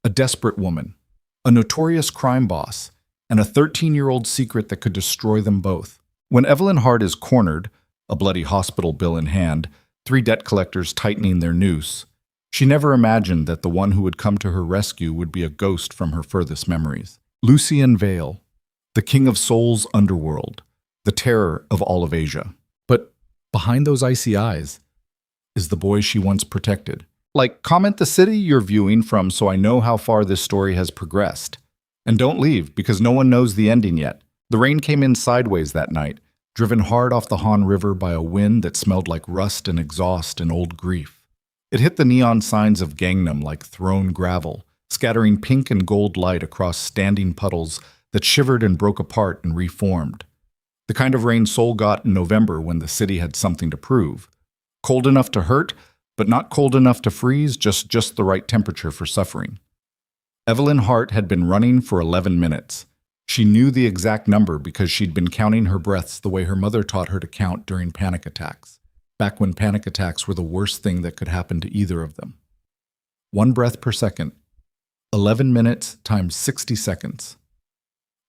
a desperate woman, a notorious crime boss, and a 13-year-old secret that could destroy them both. When Evelyn Hart is cornered, a bloody hospital bill in hand, three debt collectors tightening their noose, she never imagined that the one who would come to her rescue would be a ghost from her furthest memories. Lucien Vale, the king of Seoul's underworld, the terror of all of Asia. But behind those icy eyes is the boy she once protected. Comment the city you're viewing from so I know how far this story has progressed. And don't leave, because no one knows the ending yet. The rain came in sideways that night, driven hard off the Han River by a wind that smelled like rust and exhaust and old grief. It hit the neon signs of Gangnam like thrown gravel, scattering pink and gold light across standing puddles that shivered and broke apart and reformed. The kind of rain Seoul got in November when the city had something to prove. Cold enough to hurt, but not cold enough to freeze, just the right temperature for suffering. Evelyn Hart had been running for 11 minutes. She knew the exact number because she'd been counting her breaths the way her mother taught her to count during panic attacks, back when panic attacks were the worst thing that could happen to either of them. 1 breath per second. 11 minutes times 60 seconds.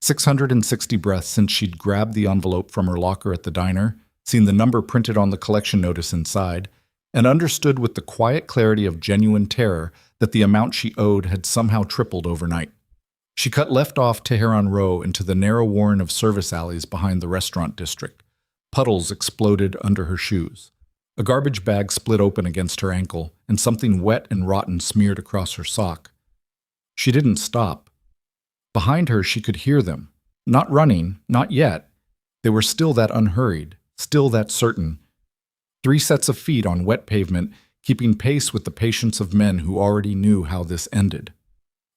660 breaths since she'd grabbed the envelope from her locker at the diner, seen the number printed on the collection notice inside, and understood with the quiet clarity of genuine terror that the amount she owed had somehow tripled overnight. She cut left off Tehran Row into the narrow warren of service alleys behind the restaurant district. Puddles exploded under her shoes. A garbage bag split open against her ankle, and something wet and rotten smeared across her sock. She didn't stop. Behind her, she could hear them. Not running, not yet. They were still that unhurried, still that certain. 3 sets of feet on wet pavement, keeping pace with the patience of men who already knew how this ended.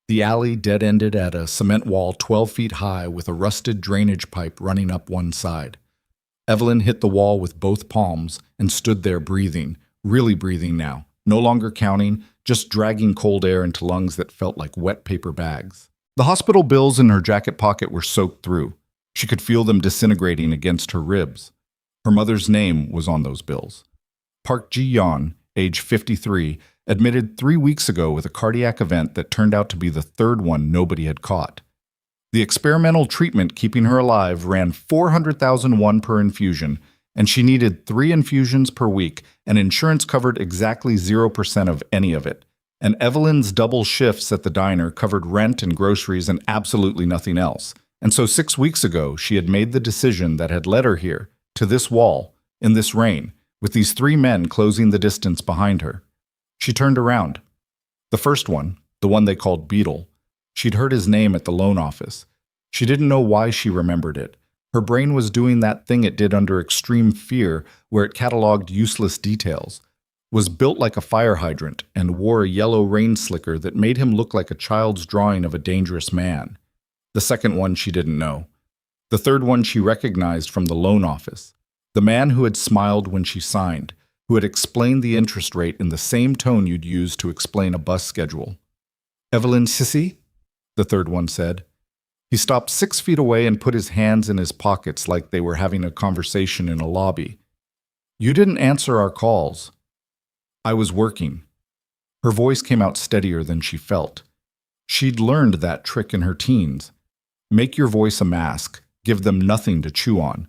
The alley dead-ended at a cement wall 12 feet high with a rusted drainage pipe running up one side. Evelyn hit the wall with both palms and stood there breathing, really breathing now, no longer counting, just dragging cold air into lungs that felt like wet paper bags. The hospital bills in her jacket pocket were soaked through. She could feel them disintegrating against her ribs. Her mother's name was on those bills. Park Ji-yeon, age 53, admitted 3 weeks ago with a cardiac event that turned out to be the third one nobody had caught. The experimental treatment keeping her alive ran 400,000 won per infusion, and she needed 3 infusions per week, and insurance covered exactly 0% of any of it. And Evelyn's double shifts at the diner covered rent and groceries and absolutely nothing else. And so 6 weeks ago, she had made the decision that had led her here, to this wall, in this rain, with these 3 men closing the distance behind her. She turned around. The first one, the one they called Beetle, she'd heard his name at the loan office. She didn't know why she remembered it. Her brain was doing that thing it did under extreme fear, where it cataloged useless details, was built like a fire hydrant, and wore a yellow rain slicker that made him look like a child's drawing of a dangerous man. The second one she didn't know. The third one she recognized from the loan office. The man who had smiled when she signed, who had explained the interest rate in the same tone you'd use to explain a bus schedule. "Evelyn Sissy?" the third one said. He stopped 6 feet away and put his hands in his pockets like they were having a conversation in a lobby. "You didn't answer our calls." "I was working." Her voice came out steadier than she felt. She'd learned that trick in her teens. Make your voice a mask, give them nothing to chew on.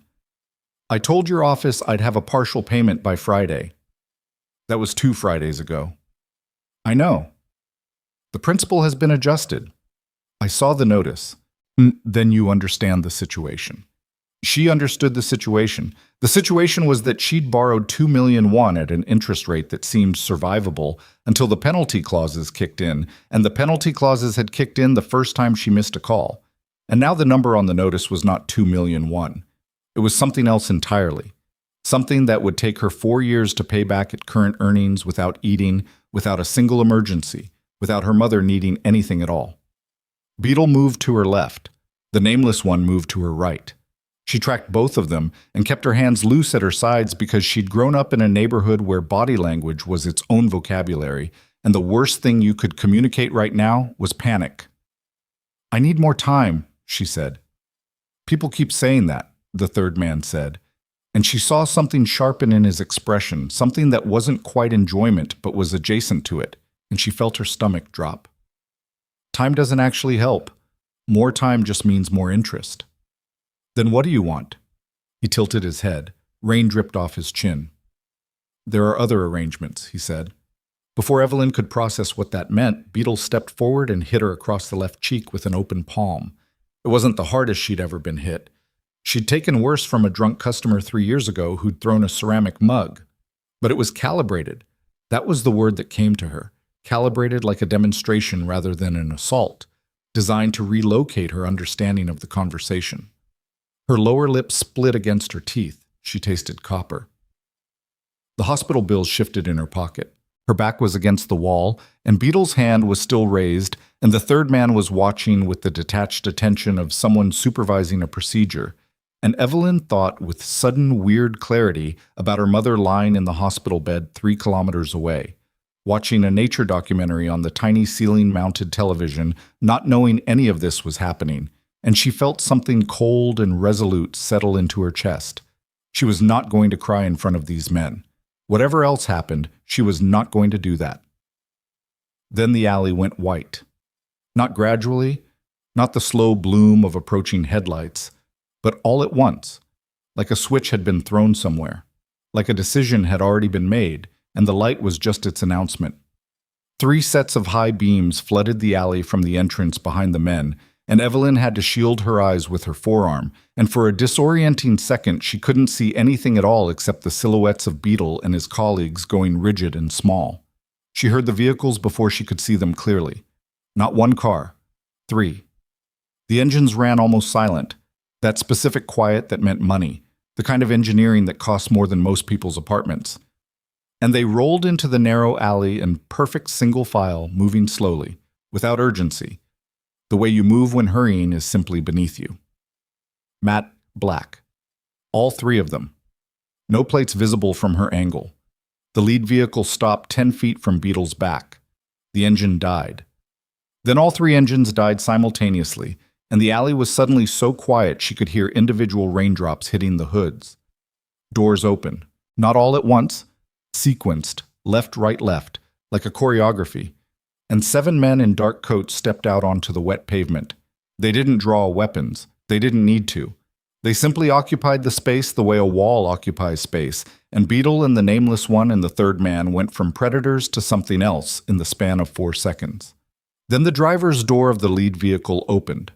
"I told your office I'd have a partial payment by Friday." "That was 2 Fridays ago." "I know." "The principal has been adjusted." "I saw the notice." "Then you understand the situation." She understood the situation. The situation was that she'd borrowed 2 million won at an interest rate that seemed survivable until the penalty clauses kicked in, and the penalty clauses had kicked in the first time she missed a call. And now the number on the notice was not 2 million won. It was something else entirely. Something that would take her 4 years to pay back at current earnings without eating, without a single emergency, without her mother needing anything at all. Beetle moved to her left. The nameless one moved to her right. She tracked both of them and kept her hands loose at her sides because she'd grown up in a neighborhood where body language was its own vocabulary, and the worst thing you could communicate right now was panic. "I need more time," she said. "People keep saying that," the third man said, and she saw something sharpen in his expression, something that wasn't quite enjoyment but was adjacent to it, and she felt her stomach drop. Time doesn't actually help. More time just means more interest. Then what do you want? He tilted his head. Rain dripped off his chin. There are other arrangements, he said. Before Evelyn could process what that meant, Beetle stepped forward and hit her across the left cheek with an open palm. It wasn't the hardest she'd ever been hit. She'd taken worse from a drunk customer 3 years ago who'd thrown a ceramic mug. But it was calibrated. That was the word that came to her. Calibrated like a demonstration rather than an assault, designed to relocate her understanding of the conversation. Her lower lip split against her teeth. She tasted copper. The hospital bills shifted in her pocket. Her back was against the wall, and Beetle's hand was still raised, and the third man was watching with the detached attention of someone supervising a procedure. And Evelyn thought with sudden weird clarity about her mother lying in the hospital bed 3 kilometers away, watching a nature documentary on the tiny ceiling-mounted television, not knowing any of this was happening, and she felt something cold and resolute settle into her chest. She was not going to cry in front of these men. Whatever else happened, she was not going to do that. Then the alley went white. Not gradually, not the slow bloom of approaching headlights, but all at once, like a switch had been thrown somewhere, like a decision had already been made, and the light was just its announcement. 3 sets of high beams flooded the alley from the entrance behind the men, and Evelyn had to shield her eyes with her forearm, and for a disorienting second she couldn't see anything at all except the silhouettes of Beetle and his colleagues going rigid and small. She heard the vehicles before she could see them clearly. Not 1 car, 3. The engines ran almost silent, that specific quiet that meant money, the kind of engineering that costs more than most people's apartments. And they rolled into the narrow alley in perfect single file, moving slowly, without urgency. The way you move when hurrying is simply beneath you. Matte black. All 3 of them. No plates visible from her angle. The lead vehicle stopped 10 feet from Beetle's back. The engine died. Then all 3 engines died simultaneously, and the alley was suddenly so quiet she could hear individual raindrops hitting the hoods. Doors opened. Not all at once, sequenced, left, right, left, like a choreography. And 7 men in dark coats stepped out onto the wet pavement. They didn't draw weapons. They didn't need to. They simply occupied the space the way a wall occupies space, and Beetle and the nameless one and the third man went from predators to something else in the span of 4 seconds. Then the driver's door of the lead vehicle opened.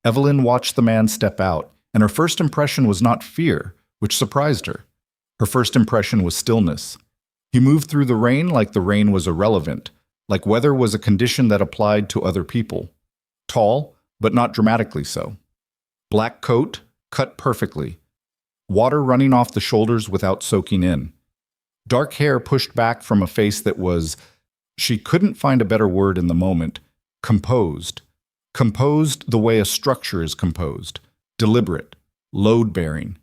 Evelyn watched the man step out, and her first impression was not fear, which surprised her. Her first impression was stillness. He moved through the rain like the rain was irrelevant, like weather was a condition that applied to other people. Tall, but not dramatically so. Black coat, cut perfectly. Water running off the shoulders without soaking in. Dark hair pushed back from a face that was, she couldn't find a better word in the moment, composed. Composed the way a structure is composed. Deliberate. Load-bearing.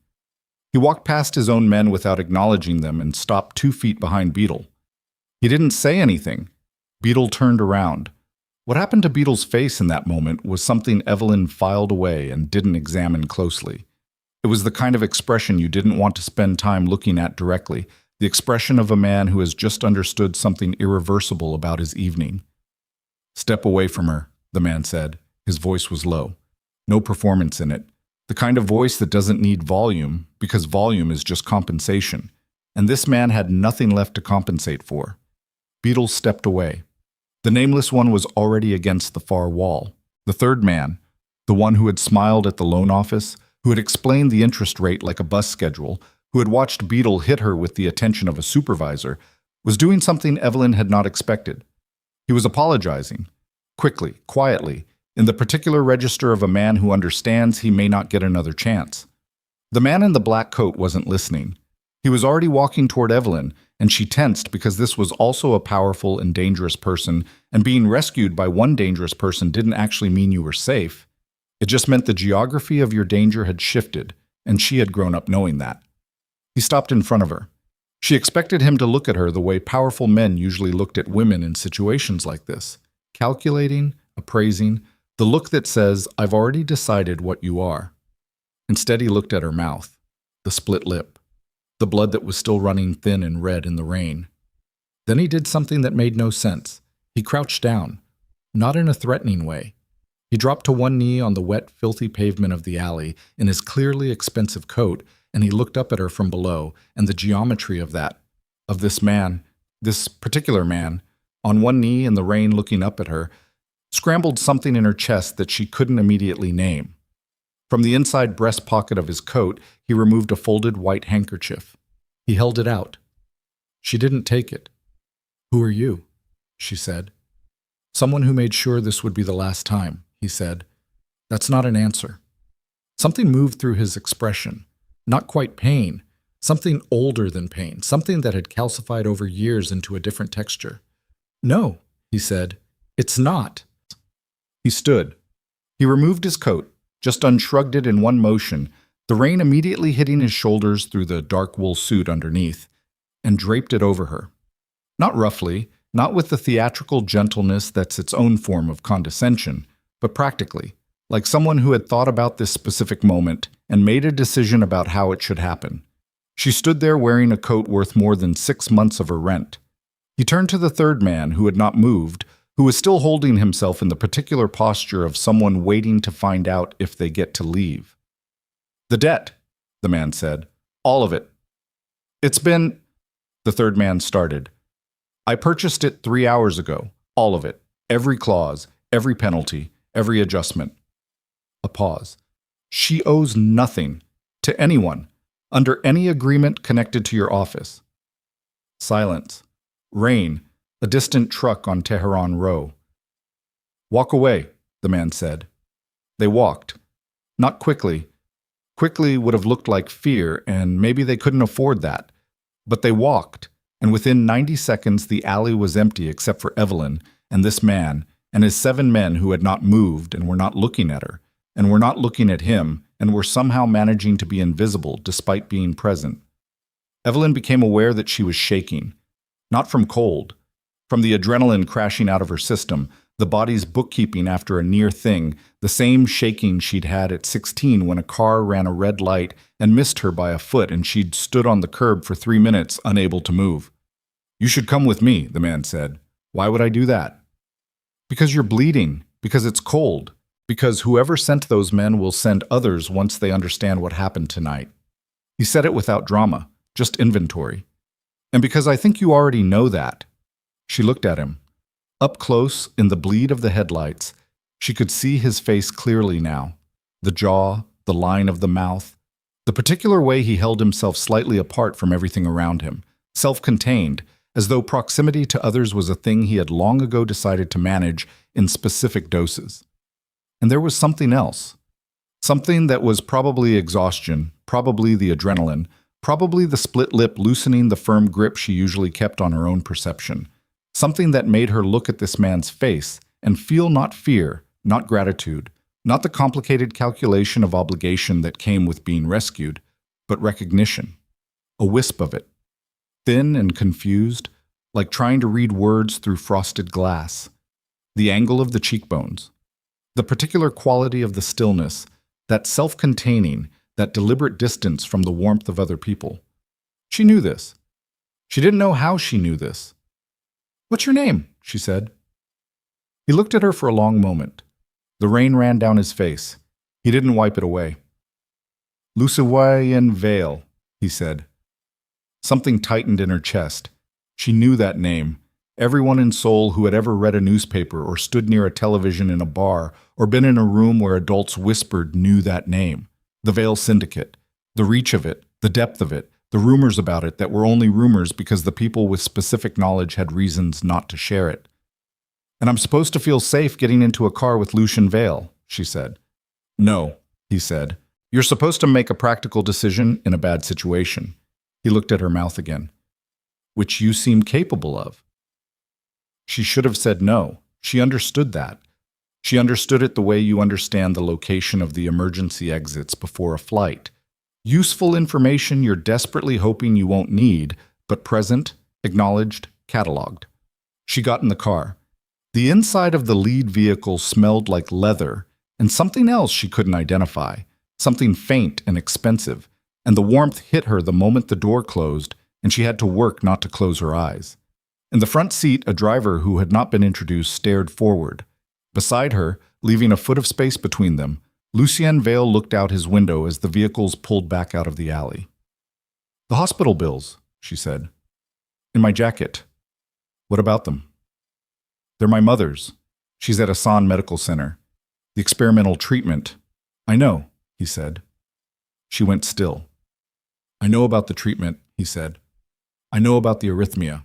He walked past his own men without acknowledging them and stopped 2 feet behind Beetle. He didn't say anything. Beetle turned around. What happened to Beetle's face in that moment was something Evelyn filed away and didn't examine closely. It was the kind of expression you didn't want to spend time looking at directly, the expression of a man who has just understood something irreversible about his evening. "Step away from her," the man said. His voice was low. No performance in it. The kind of voice that doesn't need volume, because volume is just compensation. And this man had nothing left to compensate for. Beetle stepped away. The nameless one was already against the far wall. The third man, the one who had smiled at the loan office, who had explained the interest rate like a bus schedule, who had watched Beetle hit her with the attention of a supervisor, was doing something Evelyn had not expected. He was apologizing. Quickly, quietly, in the particular register of a man who understands he may not get another chance. The man in the black coat wasn't listening. He was already walking toward Evelyn, and she tensed because this was also a powerful and dangerous person, and being rescued by one dangerous person didn't actually mean you were safe. It just meant the geography of your danger had shifted, and she had grown up knowing that. He stopped in front of her. She expected him to look at her the way powerful men usually looked at women in situations like this. Calculating, appraising, the look that says, "I've already decided what you are." Instead, he looked at her mouth, the split lip, the blood that was still running thin and red in the rain. Then he did something that made no sense. He crouched down. not in a threatening way. He dropped to one knee on the wet, filthy pavement of the alley in his clearly expensive coat, and he looked up at her from below, and the geometry of this man, this particular man, on one knee in the rain looking up at her, scrambled something in her chest that she couldn't immediately name. From the inside breast pocket of his coat, he removed a folded white handkerchief. He held it out. She didn't take it. "Who are you?" she said. "Someone who made sure this would be the last time," he said. "That's not an answer." Something moved through his expression. Not quite pain, something older than pain, something that had calcified over years into a different texture. "No," he said, "it's not." He stood. He removed his coat, just unshrugged it in one motion, the rain immediately hitting his shoulders through the dark wool suit underneath, and draped it over her. Not roughly, not with the theatrical gentleness that's its own form of condescension, but practically, like someone who had thought about this specific moment and made a decision about how it should happen. She stood there wearing a coat worth more than 6 months of her rent. He turned to the third man, who had not moved, who was still holding himself in the particular posture of someone waiting to find out if they get to leave. "The debt," the man said. "All of it." "It's been—" the third man started. "I purchased it 3 hours ago. All of it. Every clause, every penalty, every adjustment." A pause. "She owes nothing to anyone, under any agreement connected to your office." Silence. Rain. A distant truck on Tehran Row. "Walk away," the man said. They walked. Not quickly. Quickly would have looked like fear, and maybe they couldn't afford that. But they walked, and within 90 seconds the alley was empty except for Evelyn and this man and his 7 men who had not moved and were not looking at her, and were not looking at him, and were somehow managing to be invisible despite being present. Evelyn became aware that she was shaking. Not from cold. From the adrenaline crashing out of her system, the body's bookkeeping after a near thing, the same shaking she'd had at 16 when a car ran a red light and missed her by a foot and she'd stood on the curb for 3 minutes, unable to move. "You should come with me," the man said. "Why would I do that?" "Because you're bleeding, because it's cold, because whoever sent those men will send others once they understand what happened tonight." He said it without drama, just inventory. "And because I think you already know that." She looked at him. Up close, in the bleed of the headlights, she could see his face clearly now. The jaw, the line of the mouth, the particular way he held himself slightly apart from everything around him, self-contained, as though proximity to others was a thing he had long ago decided to manage in specific doses. And there was something else. Something that was probably exhaustion, probably the adrenaline, probably the split lip loosening the firm grip she usually kept on her own perception. Something that made her look at this man's face and feel not fear, not gratitude, not the complicated calculation of obligation that came with being rescued, but recognition. A wisp of it. Thin and confused, like trying to read words through frosted glass. The angle of the cheekbones. The particular quality of the stillness, that self-containing, that deliberate distance from the warmth of other people. She knew this. She didn't know how she knew this. "What's your name?" she said. He looked at her for a long moment. The rain ran down his face. He didn't wipe it away. "Lucien Vale," he said. Something tightened in her chest. She knew that name. Everyone in Seoul who had ever read a newspaper or stood near a television in a bar or been in a room where adults whispered knew that name. The Vale Syndicate. The reach of it, the depth of it, the rumors about it that were only rumors because the people with specific knowledge had reasons not to share it. "And I'm supposed to feel safe getting into a car with Lucien Vale," she said. "No," he said. "You're supposed to make a practical decision in a bad situation." He looked at her mouth again. "Which you seem capable of." She should have said no. She understood that. She understood it the way you understand the location of the emergency exits before a flight. Useful information you're desperately hoping you won't need, but present, acknowledged, cataloged. She got in the car. The inside of the lead vehicle smelled like leather and something else she couldn't identify, something faint and expensive, and the warmth hit her the moment the door closed and she had to work not to close her eyes. In the front seat, a driver who had not been introduced stared forward, Beside her, leaving a foot of space between them, Lucien Vale looked out his window as the vehicles pulled back out of the alley. "The hospital bills," she said. "In my jacket." "What about them?" "They're my mother's. She's at Asan Medical Center. The experimental treatment." "I know," he said. She went still. "I know about the treatment," he said. "I know about the arrhythmia.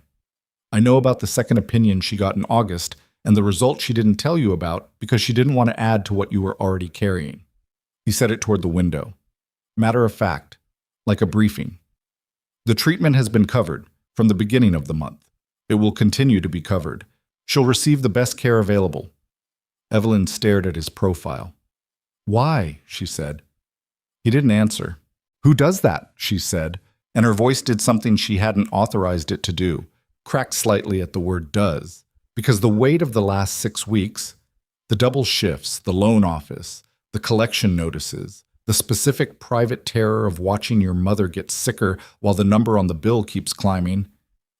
I know about the second opinion she got in August and the result she didn't tell you about because she didn't want to add to what you were already carrying." He said it toward the window. Matter of fact, like a briefing. "The treatment has been covered from the beginning of the month. It will continue to be covered. She'll receive the best care available." Evelyn stared at his profile. "Why?" she said. He didn't answer. "Who does that?" she said, and her voice did something she hadn't authorized it to do, cracked slightly at the word "does," because the weight of the last 6 weeks, the double shifts, the loan office, the collection notices, the specific private terror of watching your mother get sicker while the number on the bill keeps climbing,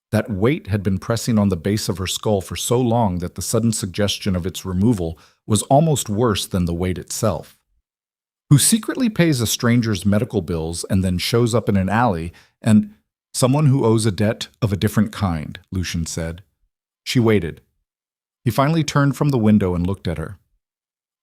that weight had been pressing on the base of her skull for so long that the sudden suggestion of its removal was almost worse than the weight itself. "Who secretly pays a stranger's medical bills and then shows up in an alley and someone who owes a debt of a different kind," Lucien said. She waited. He finally turned from the window and looked at her.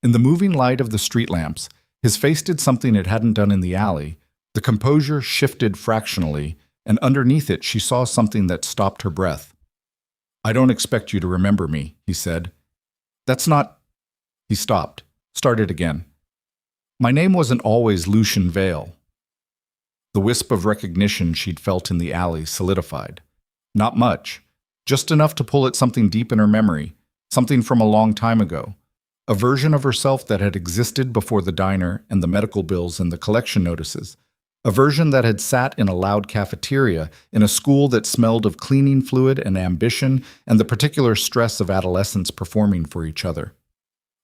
In the moving light of the street lamps, his face did something it hadn't done in the alley. The composure shifted fractionally, and underneath it she saw something that stopped her breath. "I don't expect you to remember me," he said. "That's not—" He stopped, started again. "My name wasn't always Lucien Vale." The wisp of recognition she'd felt in the alley solidified. Not much, just enough to pull at something deep in her memory, something from a long time ago. A version of herself that had existed before the diner and the medical bills and the collection notices. A version that had sat in a loud cafeteria, in a school that smelled of cleaning fluid and ambition and the particular stress of adolescents performing for each other.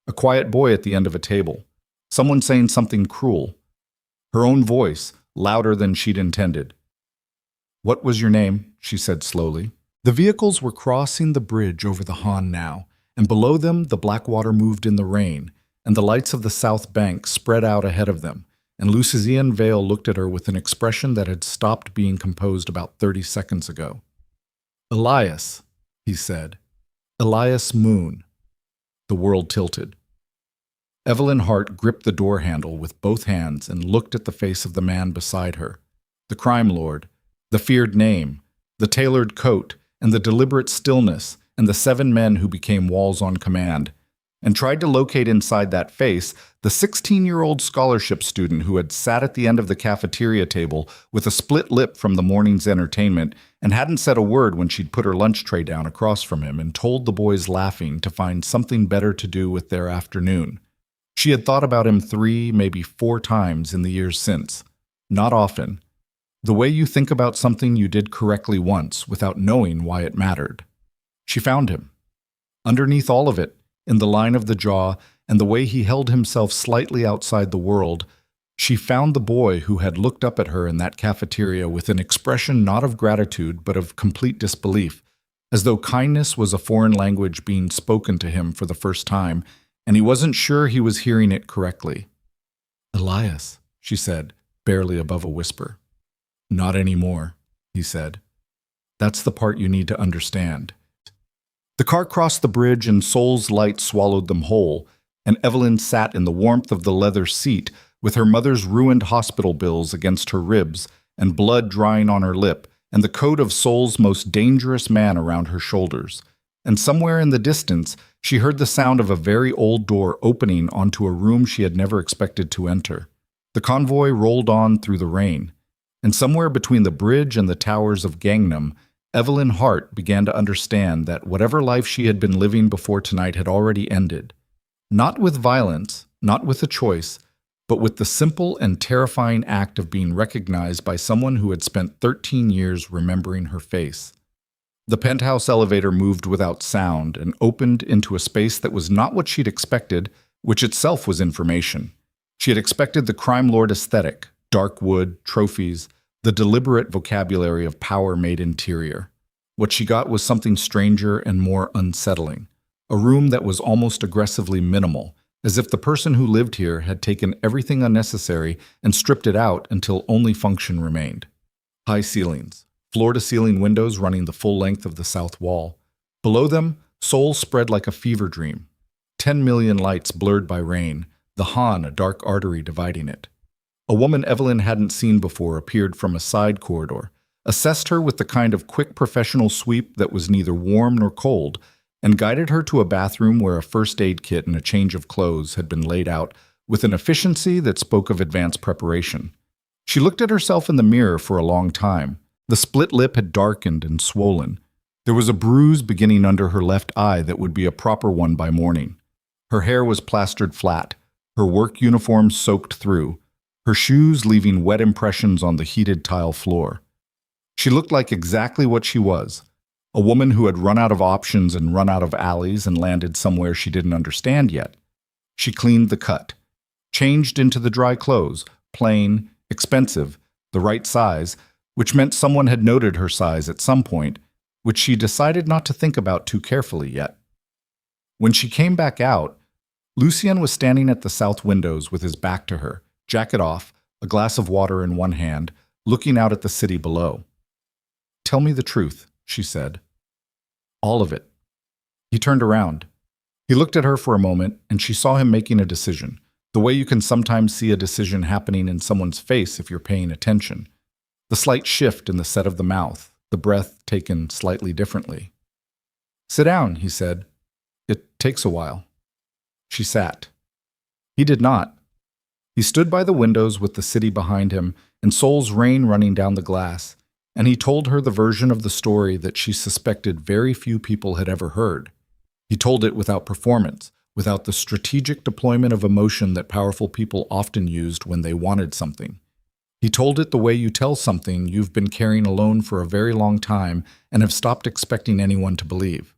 A quiet boy at the end of a table. Someone saying something cruel. Her own voice, louder than she'd intended. "What was your name?" she said slowly. The vehicles were crossing the bridge over the Han now, and below them the black water moved in the rain, and the lights of the south bank spread out ahead of them, and Lucien Vale looked at her with an expression that had stopped being composed about 30 seconds ago. "Elias," he said. "Elias Moon." The world tilted. Evelyn Hart gripped the door handle with both hands and looked at the face of the man beside her. The crime lord, the feared name, the tailored coat, and the deliberate stillness, and the 7 men who became walls on command, and tried to locate inside that face the 16-year-old scholarship student who had sat at the end of the cafeteria table with a split lip from the morning's entertainment and hadn't said a word when she'd put her lunch tray down across from him and told the boys laughing to find something better to do with their afternoon. She had thought about him 3, maybe 4 times in the years since. Not often. The way you think about something you did correctly once without knowing why it mattered. She found him. Underneath all of it, in the line of the jaw and the way he held himself slightly outside the world, she found the boy who had looked up at her in that cafeteria with an expression not of gratitude but of complete disbelief, as though kindness was a foreign language being spoken to him for the first time, and he wasn't sure he was hearing it correctly. "Elias," she said, barely above a whisper. "Not anymore," he said. "That's the part you need to understand." The car crossed the bridge and Seoul's light swallowed them whole, and Evelyn sat in the warmth of the leather seat with her mother's ruined hospital bills against her ribs and blood drying on her lip and the coat of Seoul's most dangerous man around her shoulders. And somewhere in the distance, she heard the sound of a very old door opening onto a room she had never expected to enter. The convoy rolled on through the rain, and somewhere between the bridge and the towers of Gangnam, Evelyn Hart began to understand that whatever life she had been living before tonight had already ended. Not with violence, not with a choice, but with the simple and terrifying act of being recognized by someone who had spent 13 years remembering her face. The penthouse elevator moved without sound and opened into a space that was not what she'd expected, which itself was information. She had expected the crime lord aesthetic, dark wood, trophies, the deliberate vocabulary of power made interior. What she got was something stranger and more unsettling. a room that was almost aggressively minimal, as if the person who lived here had taken everything unnecessary and stripped it out until only function remained. High ceilings, floor-to-ceiling windows running the full length of the south wall. Below them, Seoul spread like a fever dream. 10 million lights blurred by rain, the Han a dark artery dividing it. A woman Evelyn hadn't seen before appeared from a side corridor, assessed her with the kind of quick professional sweep that was neither warm nor cold, and guided her to a bathroom where a first aid kit and a change of clothes had been laid out with an efficiency that spoke of advanced preparation. She looked at herself in the mirror for a long time. The split lip had darkened and swollen. There was a bruise beginning under her left eye that would be a proper one by morning. Her hair was plastered flat, her work uniform soaked through, her shoes leaving wet impressions on the heated tile floor. She looked like exactly what she was, a woman who had run out of options and run out of alleys and landed somewhere she didn't understand yet. She cleaned the cut, changed into the dry clothes, plain, expensive, the right size, which meant someone had noted her size at some point, which she decided not to think about too carefully yet. When she came back out, Lucien was standing at the south windows with his back to her, jacket off, a glass of water in one hand, looking out at the city below. "Tell me the truth," she said. "All of it." He turned around. He looked at her for a moment, and she saw him making a decision, the way you can sometimes see a decision happening in someone's face if you're paying attention. The slight shift in the set of the mouth, the breath taken slightly differently. "Sit down," he said. "It takes a while." She sat. He did not. He stood by the windows with the city behind him and Seoul's rain running down the glass, and he told her the version of the story that she suspected very few people had ever heard. He told it without performance, without the strategic deployment of emotion that powerful people often used when they wanted something. He told it the way you tell something you've been carrying alone for a very long time and have stopped expecting anyone to believe.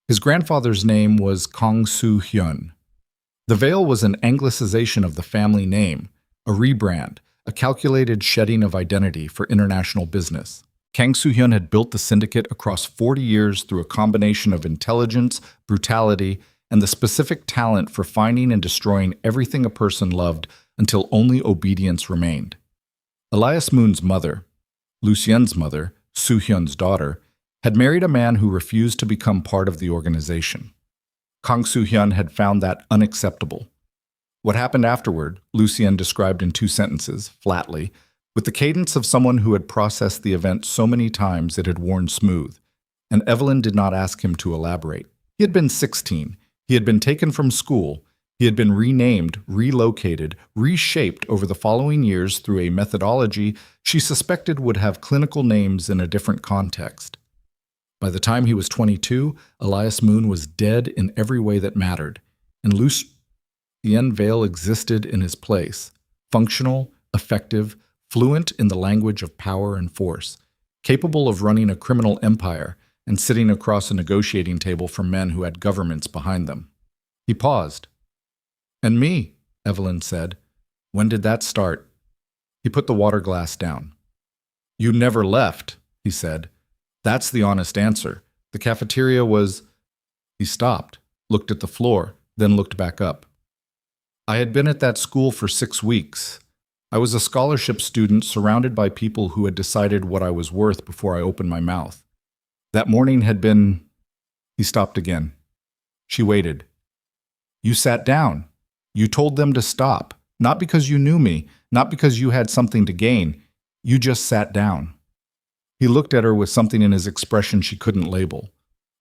His grandfather's name was Kang Soo-hyun. The Vale was an anglicization of the family name, a rebrand, a calculated shedding of identity for international business. Kang Soo-hyun had built the syndicate across 40 years through a combination of intelligence, brutality, and the specific talent for finding and destroying everything a person loved until only obedience remained. Elias Moon's mother, Lucien's mother, Soo-hyun's daughter, had married a man who refused to become part of the organization. Kang Soo-hyun had found that unacceptable. What happened afterward, Lucien described in 2 sentences, flatly, with the cadence of someone who had processed the event so many times it had worn smooth, and Evelyn did not ask him to elaborate. He had been 16. He had been taken from school. He had been renamed, relocated, reshaped over the following years through a methodology she suspected would have clinical names in a different context. By the time he was 22, Elias Moon was dead in every way that mattered, and Lucien Vale existed in his place, functional, effective, fluent in the language of power and force, capable of running a criminal empire and sitting across a negotiating table from men who had governments behind them. He paused. "And me," Evelyn said. "When did that start?" He put the water glass down. "You never left," he said. "That's the honest answer. The cafeteria was—" He stopped, looked at the floor, then looked back up. "I had been at that school for 6 weeks. I was a scholarship student surrounded by people who had decided what I was worth before I opened my mouth. That morning had been—" He stopped again. She waited. "You sat down. You told them to stop, not because you knew me, not because you had something to gain. You just sat down." He looked at her with something in his expression she couldn't label.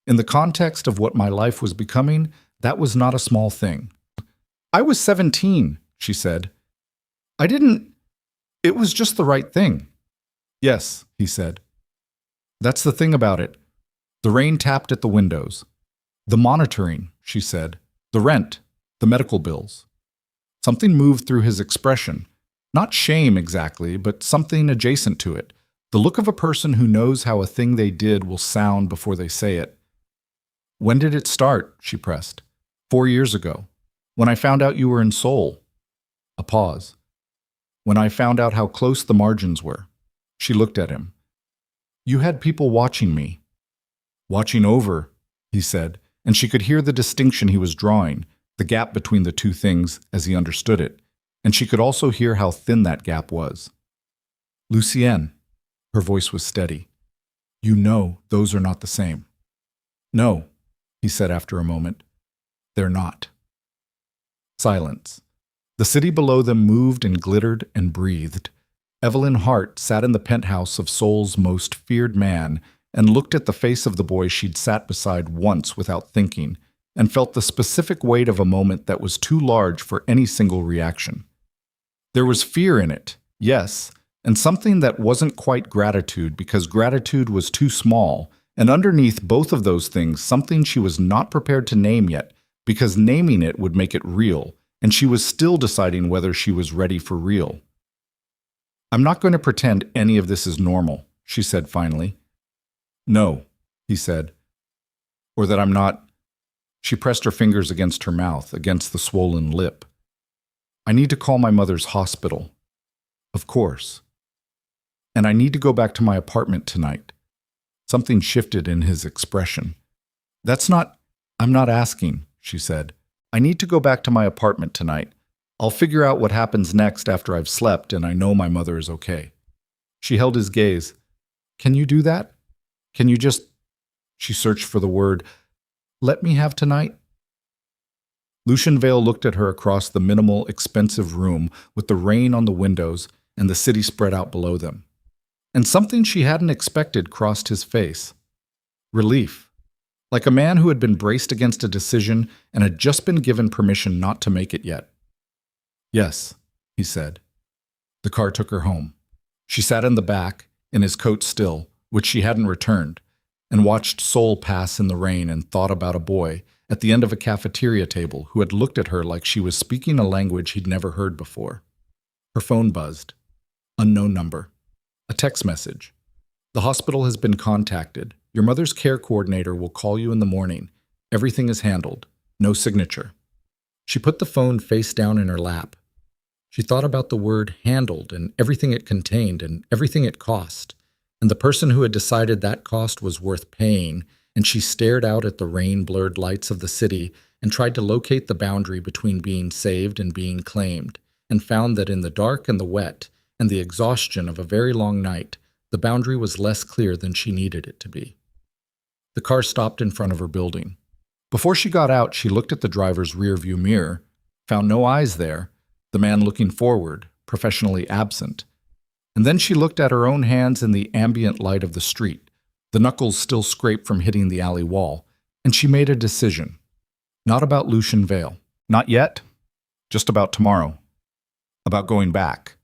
In the context of what my life was becoming, that was not a small thing. "I was 17, she said. It was just the right thing." "Yes," he said. "That's the thing about it." The rain tapped at the windows. "The monitoring," she said. "The rent, the medical bills." Something moved through his expression. Not shame exactly, but something adjacent to it. The look of a person who knows how a thing they did will sound before they say it. "When did it start?" she pressed. 4 years ago. When I found out you were in Seoul." A pause. "When I found out how close the margins were." She looked at him. "You had people watching me." "Watching over," he said, and she could hear the distinction he was drawing, the gap between the two things as he understood it, and she could also hear how thin that gap was. "Lucien," her voice was steady. "You know those are not the same." "No," he said after a moment. "They're not." Silence. The city below them moved and glittered and breathed. Evelyn Hart sat in the penthouse of Seoul's most feared man and looked at the face of the boy she'd sat beside once without thinking, and felt the specific weight of a moment that was too large for any single reaction. There was fear in it, yes, and something that wasn't quite gratitude because gratitude was too small, and underneath both of those things something she was not prepared to name yet because naming it would make it real, and she was still deciding whether she was ready for real. "I'm not going to pretend any of this is normal," she said finally. "No," he said. "Or that I'm not—" She pressed her fingers against her mouth, against the swollen lip. "I need to call my mother's hospital. Of course. And I need to go back to my apartment tonight." Something shifted in his expression. "I'm not asking," she said. "I need to go back to my apartment tonight. I'll figure out what happens next after I've slept and I know my mother is okay." She held his gaze. "Can you do that? Can you just—" She searched for the word, "let me have tonight?" Lucien Vale looked at her across the minimal, expensive room with the rain on the windows and the city spread out below them. And something she hadn't expected crossed his face. Relief. Like a man who had been braced against a decision and had just been given permission not to make it yet. "Yes," he said. The car took her home. She sat in the back, in his coat still, which she hadn't returned, and watched Seoul pass in the rain and thought about a boy at the end of a cafeteria table who had looked at her like she was speaking a language he'd never heard before. Her phone buzzed. Unknown number. A text message. "The hospital has been contacted. Your mother's care coordinator will call you in the morning. Everything is handled. No signature." She put the phone face down in her lap. She thought about the word handled and everything it contained and everything it cost, and the person who had decided that cost was worth paying, and she stared out at the rain-blurred lights of the city and tried to locate the boundary between being saved and being claimed, and found that in the dark and the wet and the exhaustion of a very long night, the boundary was less clear than she needed it to be. The car stopped in front of her building. Before she got out, she looked at the driver's rearview mirror, found no eyes there, the man looking forward, professionally absent. And then she looked at her own hands in the ambient light of the street, the knuckles still scraped from hitting the alley wall, and she made a decision. Not about Lucien Vale. Not yet. Just about tomorrow. About going back.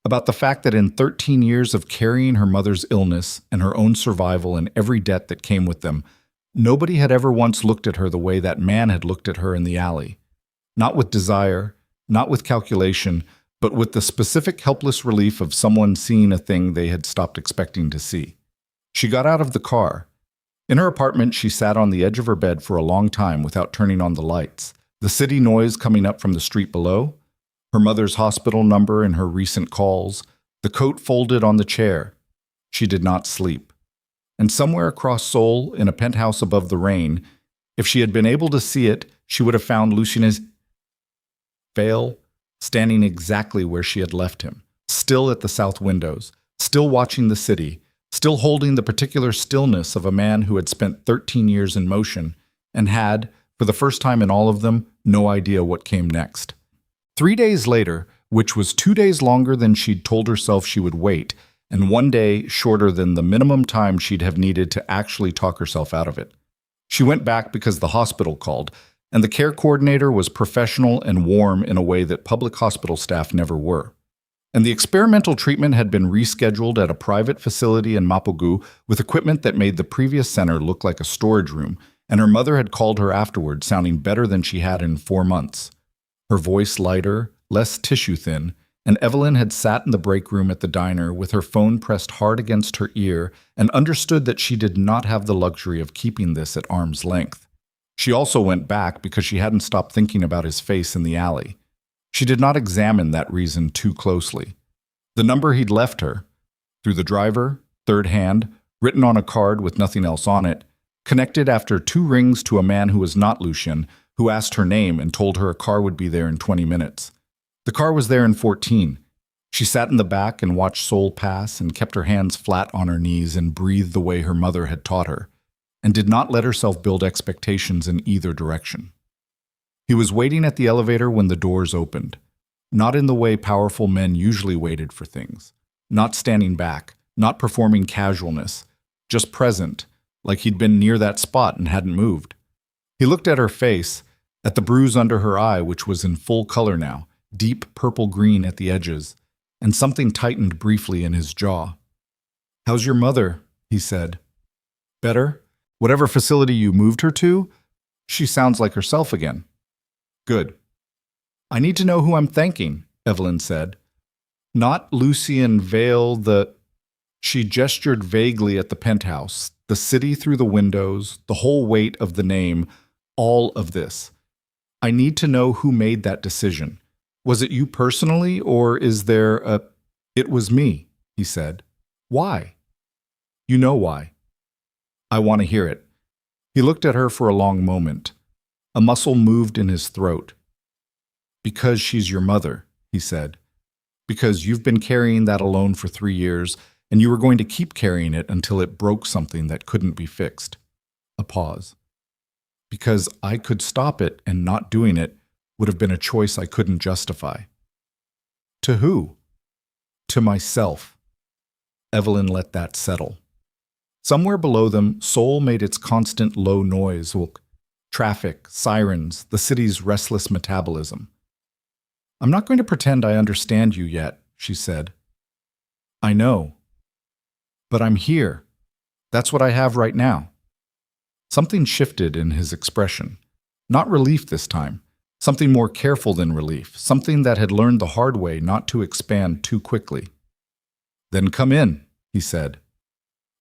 About the fact that in 13 years of carrying her mother's illness and her own survival and every debt that came with them, nobody had ever once looked at her the way that man had looked at her in the alley. Not with desire, not with calculation, but with the specific helpless relief of someone seeing a thing they had stopped expecting to see. She got out of the car. In her apartment, she sat on the edge of her bed for a long time without turning on the lights, the city noise coming up from the street below, her mother's hospital number and her recent calls, the coat folded on the chair. She did not sleep. And somewhere across Seoul, in a penthouse above the rain, if she had been able to see it, she would have found Lucien Vale standing exactly where she had left him, still at the south windows, still watching the city, still holding the particular stillness of a man who had spent 13 years in motion and had, for the first time in all of them, no idea what came next. 3 days later, which was 2 days longer than she'd told herself she would wait, and 1 day shorter than the minimum time she'd have needed to actually talk herself out of it. She went back because the hospital called, and the care coordinator was professional and warm in a way that public hospital staff never were. And the experimental treatment had been rescheduled at a private facility in Mapogu with equipment that made the previous center look like a storage room, and her mother had called her afterward, sounding better than she had in 4 months. Her voice lighter, less tissue-thin, and Evelyn had sat in the break room at the diner with her phone pressed hard against her ear and understood that she did not have the luxury of keeping this at arm's length. She also went back because she hadn't stopped thinking about his face in the alley. She did not examine that reason too closely. The number he'd left her, through the driver, third hand, written on a card with nothing else on it, Connected after 2 rings to a man who was not Lucien, who asked her name and told her a car would be there in 20 minutes. The car was there in 14. She sat in the back and watched Seoul pass and kept her hands flat on her knees and breathed the way her mother had taught her, and did not let herself build expectations in either direction. He was waiting at the elevator when the doors opened, not in the way powerful men usually waited for things, not standing back, not performing casualness, just present, like he'd been near that spot and hadn't moved. He looked at her face, at the bruise under her eye, which was in full color now, deep purple-green at the edges, and something tightened briefly in his jaw. "How's your mother?" he said. "Better? Whatever facility you moved her to? She sounds like herself again." "Good." "I need to know who I'm thanking," Evelyn said. "Not Lucien Vale, She gestured vaguely at the penthouse, the city through the windows, the whole weight of the name, all of this. "I need to know who made that decision. Was it you personally, or is there a—" "It was me," he said. "Why?" "You know why." "I want to hear it." He looked at her for a long moment. A muscle moved in his throat. "Because she's your mother," he said. "Because you've been carrying that alone for 3 years, and you were going to keep carrying it until it broke something that couldn't be fixed." A pause. "Because I could stop it, and not doing it would have been a choice I couldn't justify." "To who?" "To myself." Evelyn let that settle. Somewhere below them, Seoul made its constant low noise, traffic, sirens, the city's restless metabolism. "I'm not going to pretend I understand you yet," she said. "I know. But I'm here. That's what I have right now." Something shifted in his expression. Not relief this time. Something more careful than relief. Something that had learned the hard way not to expand too quickly. "Then come in," he said.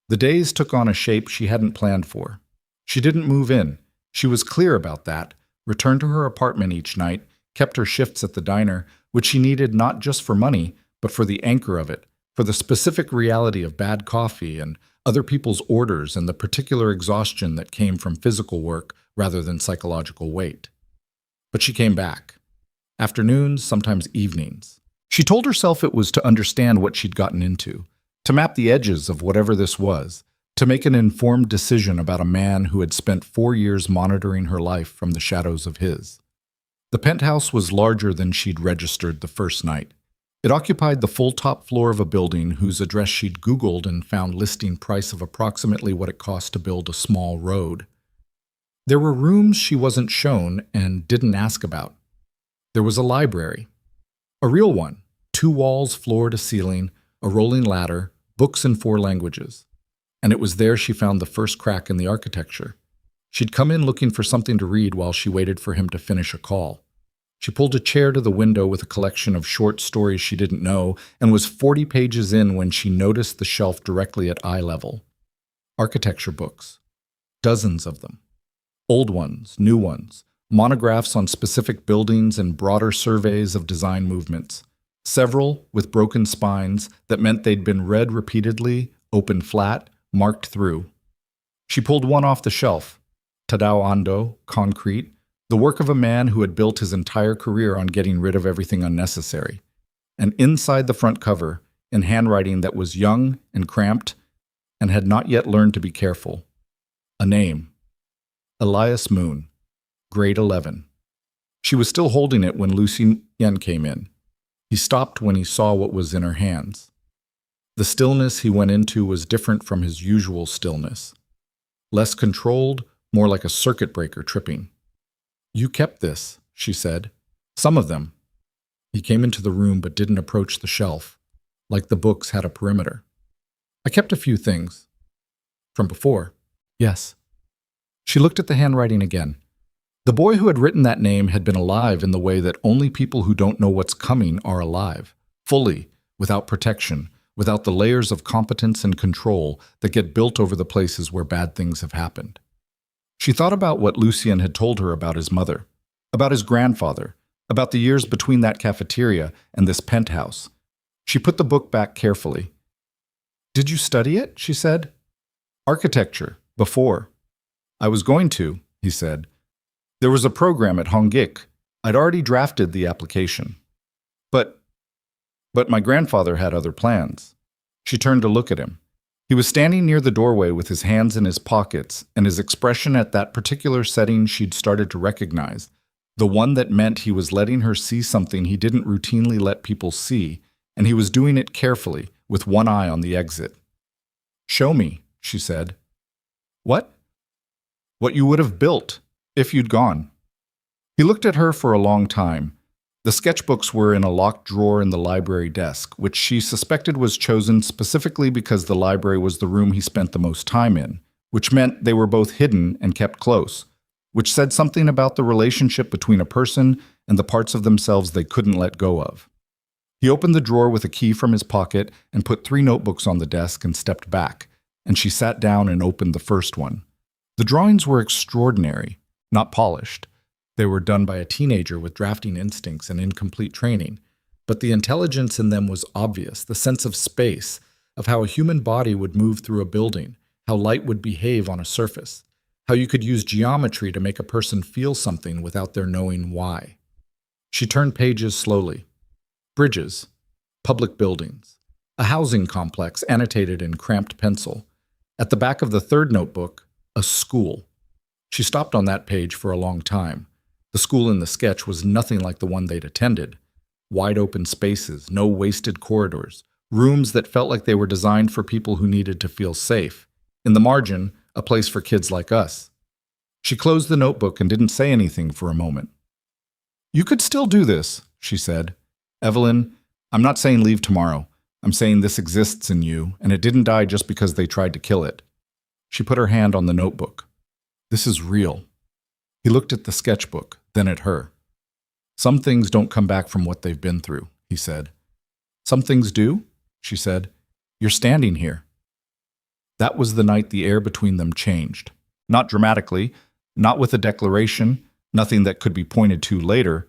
The days took on a shape she hadn't planned for. She didn't move in. She was clear about that, returned to her apartment each night, kept her shifts at the diner, which she needed not just for money, but for the anchor of it, for the specific reality of bad coffee and other people's orders and the particular exhaustion that came from physical work rather than psychological weight. But she came back. Afternoons, sometimes evenings. She told herself it was to understand what she'd gotten into, to map the edges of whatever this was, to make an informed decision about a man who had spent 4 years monitoring her life from the shadows of his. The penthouse was larger than she'd registered the first night. It occupied the full top floor of a building whose address she'd Googled and found listing price of approximately what it cost to build a small road. There were rooms she wasn't shown and didn't ask about. There was a library. A real one, 2 walls floor to ceiling, a rolling ladder, books in 4 languages. And it was there she found the first crack in the architecture. She'd come in looking for something to read while she waited for him to finish a call. She pulled a chair to the window with a collection of short stories she didn't know and was 40 pages in when she noticed the shelf directly at eye level. Architecture books. Dozens of them. Old ones, new ones, monographs on specific buildings and broader surveys of design movements. Several with broken spines that meant they'd been read repeatedly, opened flat, marked through. She pulled one off the shelf. Tadao Ando, Concrete, the work of a man who had built his entire career on getting rid of everything unnecessary. And inside the front cover, in handwriting that was young and cramped and had not yet learned to be careful, a name. Elias Moon, grade 11. She was still holding it when Lucien came in. He stopped when he saw what was in her hands. The stillness he went into was different from his usual stillness. Less controlled, more like a circuit breaker tripping. "You kept this," she said. "Some of them." He came into the room but didn't approach the shelf, like the books had a perimeter. "I kept a few things." "From before?" "Yes." She looked at the handwriting again. The boy who had written that name had been alive in the way that only people who don't know what's coming are alive, fully, without protection, without the layers of competence and control that get built over the places where bad things have happened. She thought about what Lucien had told her about his mother, about his grandfather, about the years between that cafeteria and this penthouse. She put the book back carefully. "Did you study it?" she said. "Architecture, before." I was going to, he said. There was a program at Hongik. I'd already drafted the application. But my grandfather had other plans. She turned to look at him. He was standing near the doorway with his hands in his pockets, and his expression at that particular setting she'd started to recognize, the one that meant he was letting her see something he didn't routinely let people see, and he was doing it carefully, with one eye on the exit. Show me, she said. What? What you would have built, if you'd gone. He looked at her for a long time. The sketchbooks were in a locked drawer in the library desk, which she suspected was chosen specifically because the library was the room he spent the most time in, which meant they were both hidden and kept close, which said something about the relationship between a person and the parts of themselves they couldn't let go of. He opened the drawer with a key from his pocket and put 3 notebooks on the desk and stepped back, and she sat down and opened the first one. The drawings were extraordinary, not polished. They were done by a teenager with drafting instincts and incomplete training, but the intelligence in them was obvious, the sense of space, of how a human body would move through a building, how light would behave on a surface, how you could use geometry to make a person feel something without their knowing why. She turned pages slowly. Bridges, public buildings, a housing complex annotated in cramped pencil. At the back of the 3rd notebook, a school. She stopped on that page for a long time. The school in the sketch was nothing like the one they'd attended. Wide open spaces, no wasted corridors, rooms that felt like they were designed for people who needed to feel safe. In the margin, a place for kids like us. She closed the notebook and didn't say anything for a moment. You could still do this, she said. Evelyn, I'm not saying leave tomorrow. I'm saying this exists in you, and it didn't die just because they tried to kill it. She put her hand on the notebook. This is real. He looked at the sketchbook, then at her. Some things don't come back from what they've been through, he said. Some things do, she said. You're standing here. That was the night the air between them changed. Not dramatically, not with a declaration, nothing that could be pointed to later,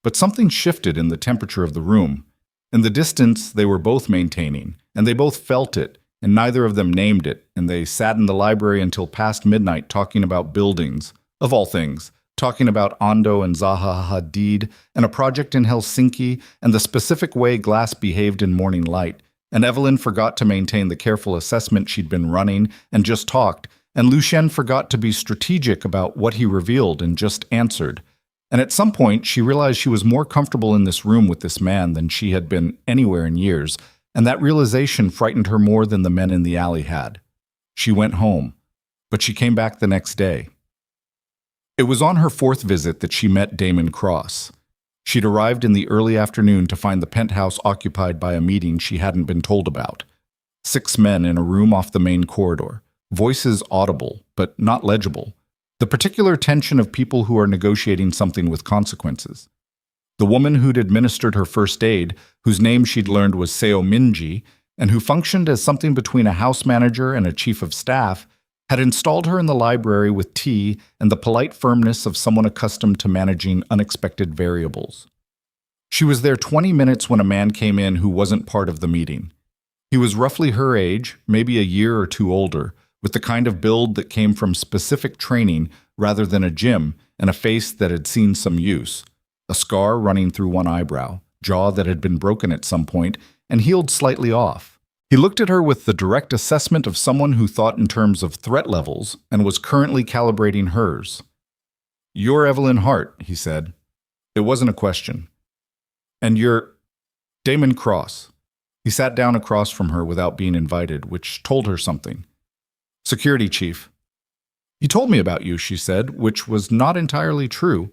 but something shifted in the temperature of the room. In the distance they were both maintaining, and they both felt it, and neither of them named it, and they sat in the library until past midnight talking about buildings, of all things, talking about Ando and Zaha Hadid, and a project in Helsinki, and the specific way glass behaved in morning light, and Evelyn forgot to maintain the careful assessment she'd been running and just talked, and Lucien forgot to be strategic about what he revealed and just answered. And at some point, she realized she was more comfortable in this room with this man than she had been anywhere in years, and that realization frightened her more than the men in the alley had. She went home, but she came back the next day. It was on her 4th visit that she met Damon Cross. She'd arrived in the early afternoon to find the penthouse occupied by a meeting she hadn't been told about. 6 men in a room off the main corridor, voices audible, but not legible. The particular tension of people who are negotiating something with consequences. The woman who'd administered her first aid, whose name she'd learned was Seo Minji, and who functioned as something between a house manager and a chief of staff, had installed her in the library with tea and the polite firmness of someone accustomed to managing unexpected variables. She was there 20 minutes when a man came in who wasn't part of the meeting. He was roughly her age, maybe a year or 2 older, with the kind of build that came from specific training rather than a gym, and a face that had seen some use. A scar running through one eyebrow, jaw that had been broken at some point, and healed slightly off. He looked at her with the direct assessment of someone who thought in terms of threat levels and was currently calibrating hers. You're Evelyn Hart, he said. It wasn't a question. And you're Damon Cross. He sat down across from her without being invited, which told her something. Security chief. He told me about you, she said, which was not entirely true.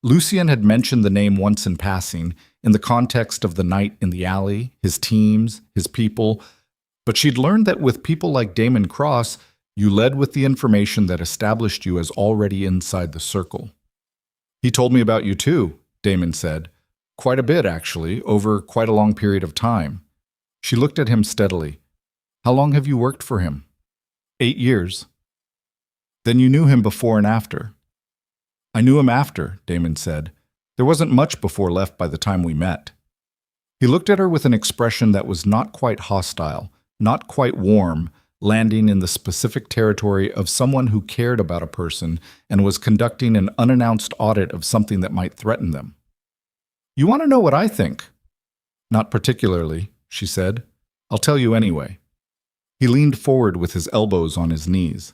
Lucien had mentioned the name once in passing, in the context of the night in the alley, his teams, his people, but she'd learned that with people like Damon Cross, you led with the information that established you as already inside the circle. He told me about you too, Damon said. Quite a bit, actually, over quite a long period of time. She looked at him steadily. How long have you worked for him? 8 years. Then you knew him before and after. I knew him after, Damon said. There wasn't much before left by the time we met. He looked at her with an expression that was not quite hostile, not quite warm, landing in the specific territory of someone who cared about a person and was conducting an unannounced audit of something that might threaten them. "You want to know what I think?" "Not particularly," she said. "I'll tell you anyway." He leaned forward with his elbows on his knees.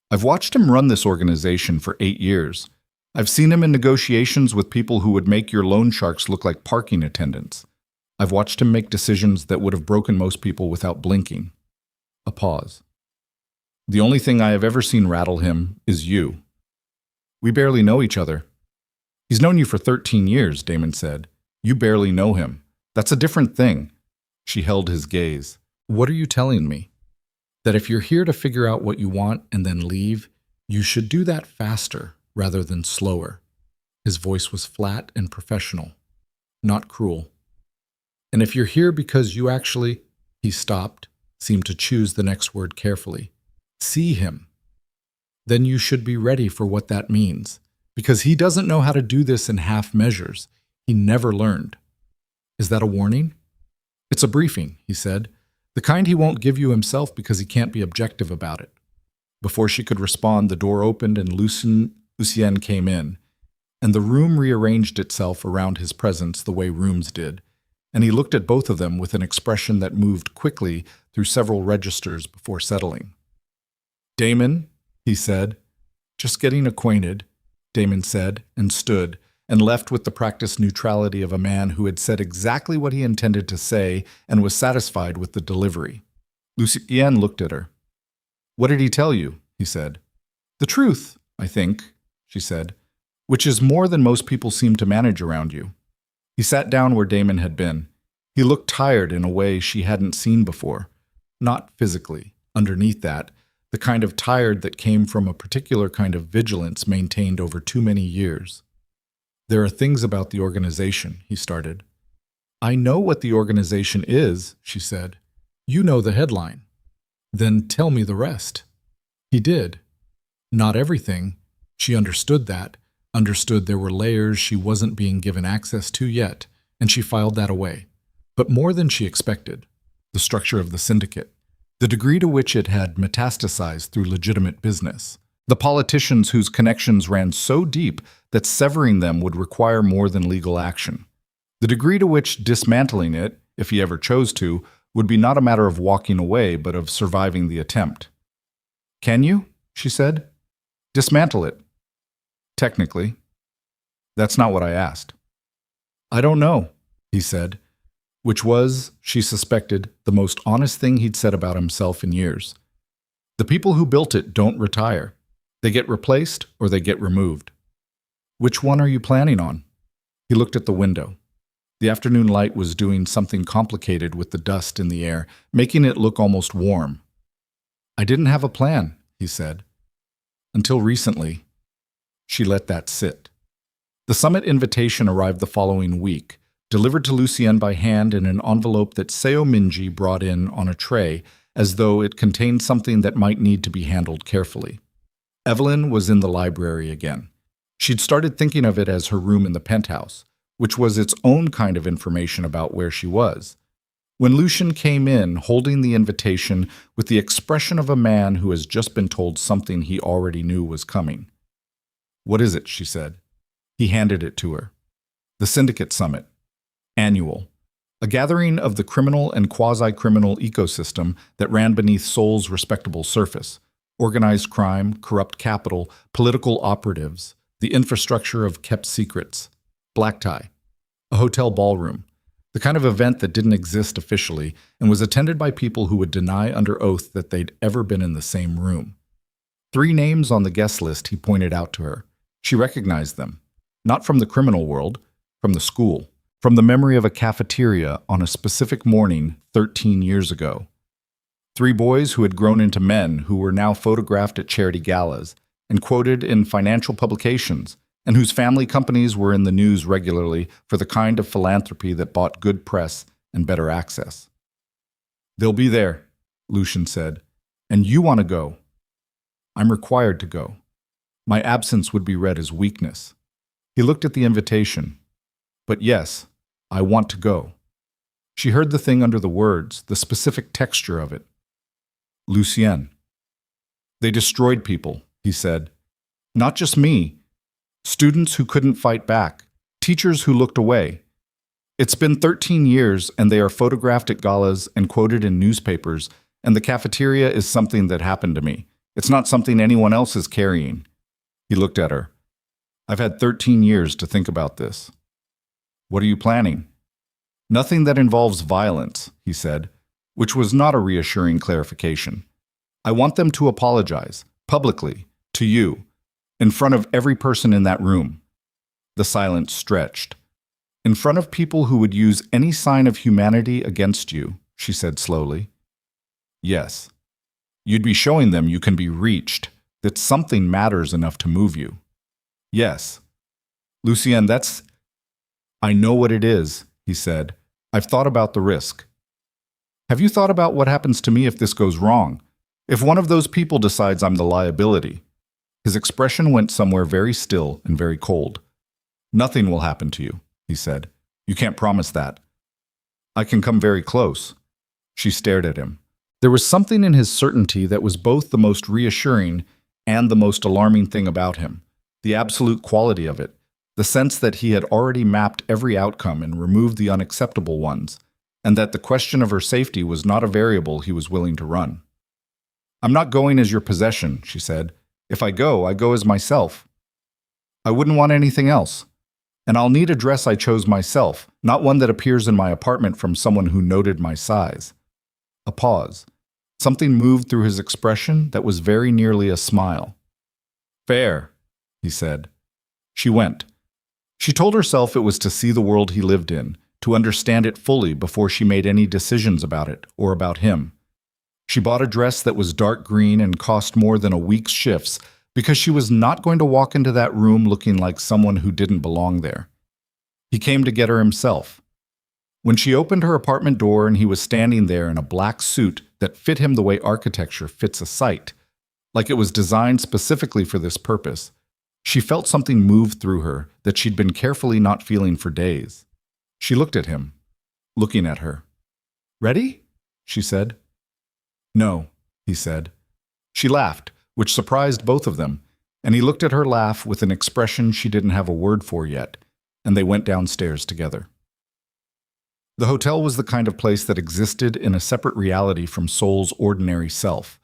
"I've watched him run this organization for 8 years. I've seen him in negotiations with people who would make your loan sharks look like parking attendants. I've watched him make decisions that would have broken most people without blinking." A pause. "The only thing I have ever seen rattle him is you. We barely know each other." "He's known you for 13 years, Damon said. "You barely know him. That's a different thing." She held his gaze. "What are you telling me? That if you're here to figure out what you want and then leave, you should do that faster rather than slower." His voice was flat and professional, not cruel. "And if you're here because you actually—" He stopped, seemed to choose the next word carefully. "See him. Then you should be ready for what that means, because he doesn't know how to do this in half measures. He never learned." "Is that a warning?" "It's a briefing," he said. "The kind he won't give you himself because he can't be objective about it." Before she could respond, the door opened and Lucien came in, and the room rearranged itself around his presence the way rooms did, and he looked at both of them with an expression that moved quickly through several registers before settling. "Damon," he said. "Just getting acquainted," Damon said, and stood, and left with the practiced neutrality of a man who had said exactly what he intended to say and was satisfied with the delivery. Lucien looked at her. "What did he tell you?" he said. "The truth, I think," she said, "which is more than most people seem to manage around you." He sat down where Damon had been. He looked tired in a way she hadn't seen before. Not physically. Underneath that, the kind of tired that came from a particular kind of vigilance maintained over too many years. "There are things about the organization," he started. "I know what the organization is," she said. "You know the headline." "Then tell me the rest." He did. Not everything. She understood that, understood there were layers she wasn't being given access to yet, and she filed that away. But more than she expected. The structure of the syndicate. The degree to which it had metastasized through legitimate business. The politicians whose connections ran so deep that severing them would require more than legal action. The degree to which dismantling it, if he ever chose to, would be not a matter of walking away, but of surviving the attempt. "Can you?" she said. "Dismantle it." "Technically." "That's not what I asked." "I don't know," he said, which was, she suspected, the most honest thing he'd said about himself in years. "The people who built it don't retire. They get replaced or they get removed." "Which one are you planning on?" He looked at the window. The afternoon light was doing something complicated with the dust in the air, making it look almost warm. "I didn't have a plan," he said. "Until recently." She let that sit. The summit invitation arrived the following week, delivered to Lucien by hand in an envelope that Seo Minji brought in on a tray, as though it contained something that might need to be handled carefully. Evelyn was in the library again. She'd started thinking of it as her room in the penthouse, which was its own kind of information about where she was. When Lucien came in, holding the invitation with the expression of a man who has just been told something he already knew was coming. "What is it?" she said. He handed it to her. "The Syndicate Summit. Annual. A gathering of the criminal and quasi-criminal ecosystem that ran beneath Seoul's respectable surface. Organized crime, corrupt capital, political operatives, the infrastructure of kept secrets. Black tie. A hotel ballroom. The kind of event that didn't exist officially and was attended by people who would deny under oath that they'd ever been in the same room. 3 names on the guest list he pointed out to her. She recognized them. Not from the criminal world, from the school. From the memory of a cafeteria on a specific morning 13 years ago. 3 boys who had grown into men who were now photographed at charity galas and quoted in financial publications, and whose family companies were in the news regularly for the kind of philanthropy that bought good press and better access. "They'll be there," Lucien said, "and you want to go." "I'm required to go. My absence would be read as weakness." He looked at the invitation. "But yes, I want to go." She heard the thing under the words, the specific texture of it. Lucien. They destroyed people, he said. Not just me. Students who couldn't fight back. Teachers who looked away. It's been 13 years and they are photographed at galas and quoted in newspapers, and the cafeteria is something that happened to me. It's not something anyone else is carrying. He looked at her. I've had 13 years to think about this. What are you planning? Nothing that involves violence, he said, which was not a reassuring clarification. I want them to apologize, publicly, to you, in front of every person in that room. The silence stretched. In front of people who would use any sign of humanity against you, she said slowly. Yes. You'd be showing them you can be reached, that something matters enough to move you. Yes. Lucien, I know what it is, he said. I've thought about the risk. Have you thought about what happens to me if this goes wrong? If one of those people decides I'm the liability? His expression went somewhere very still and very cold. Nothing will happen to you, he said. You can't promise that. I can come very close. She stared at him. There was something in his certainty that was both the most reassuring and the most alarming thing about him. The absolute quality of it. The sense that he had already mapped every outcome and removed the unacceptable ones, and that the question of her safety was not a variable he was willing to run. I'm not going as your possession, she said. If I go as myself. I wouldn't want anything else. And I'll need a dress I chose myself, not one that appears in my apartment from someone who noted my size. A pause. Something moved through his expression that was very nearly a smile. Fair, he said. She went. She told herself it was to see the world he lived in, to understand it fully before she made any decisions about it or about him. She bought a dress that was dark green and cost more than a week's shifts because she was not going to walk into that room looking like someone who didn't belong there. He came to get her himself. When she opened her apartment door and he was standing there in a black suit that fit him the way architecture fits a site, like it was designed specifically for this purpose, she felt something move through her that she'd been carefully not feeling for days. She looked at him, looking at her. Ready? She said. No, he said. She laughed, which surprised both of them, and he looked at her laugh with an expression she didn't have a word for yet, and they went downstairs together. The hotel was the kind of place that existed in a separate reality from Seoul's ordinary self.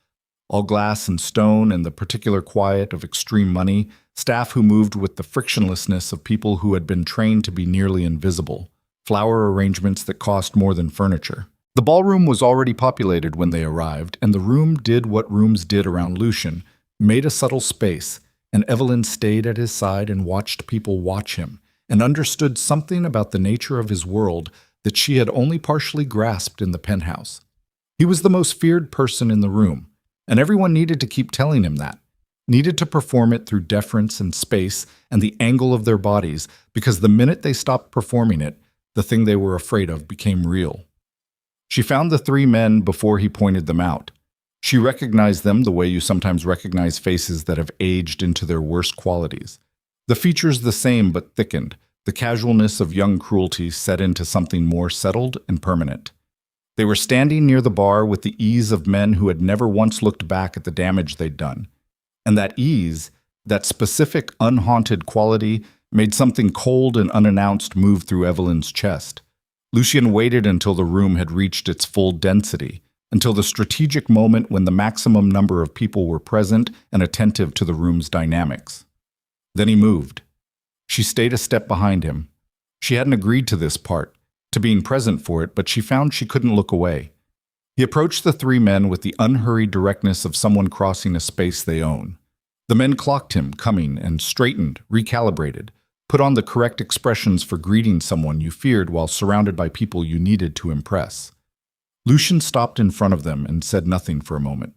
All glass and stone and the particular quiet of extreme money, staff who moved with the frictionlessness of people who had been trained to be nearly invisible, flower arrangements that cost more than furniture. The ballroom was already populated when they arrived, and the room did what rooms did around Lucien, made a subtle space, and Evelyn stayed at his side and watched people watch him, and understood something about the nature of his world that she had only partially grasped in the penthouse. He was the most feared person in the room, and everyone needed to keep telling him that, needed to perform it through deference and space and the angle of their bodies, because the minute they stopped performing it, the thing they were afraid of became real. She found the three men before he pointed them out. She recognized them the way you sometimes recognize faces that have aged into their worst qualities. The features the same but thickened, the casualness of young cruelty set into something more settled and permanent. They were standing near the bar with the ease of men who had never once looked back at the damage they'd done. And that ease, that specific unhaunted quality, made something cold and unannounced move through Evelyn's chest. Lucien waited until the room had reached its full density, until the strategic moment when the maximum number of people were present and attentive to the room's dynamics. Then he moved. She stayed a step behind him. She hadn't agreed to this part, to being present for it, but she found she couldn't look away. He approached the three men with the unhurried directness of someone crossing a space they own. The men clocked him, coming, and straightened, recalibrated, put on the correct expressions for greeting someone you feared while surrounded by people you needed to impress. Lucien stopped in front of them and said nothing for a moment.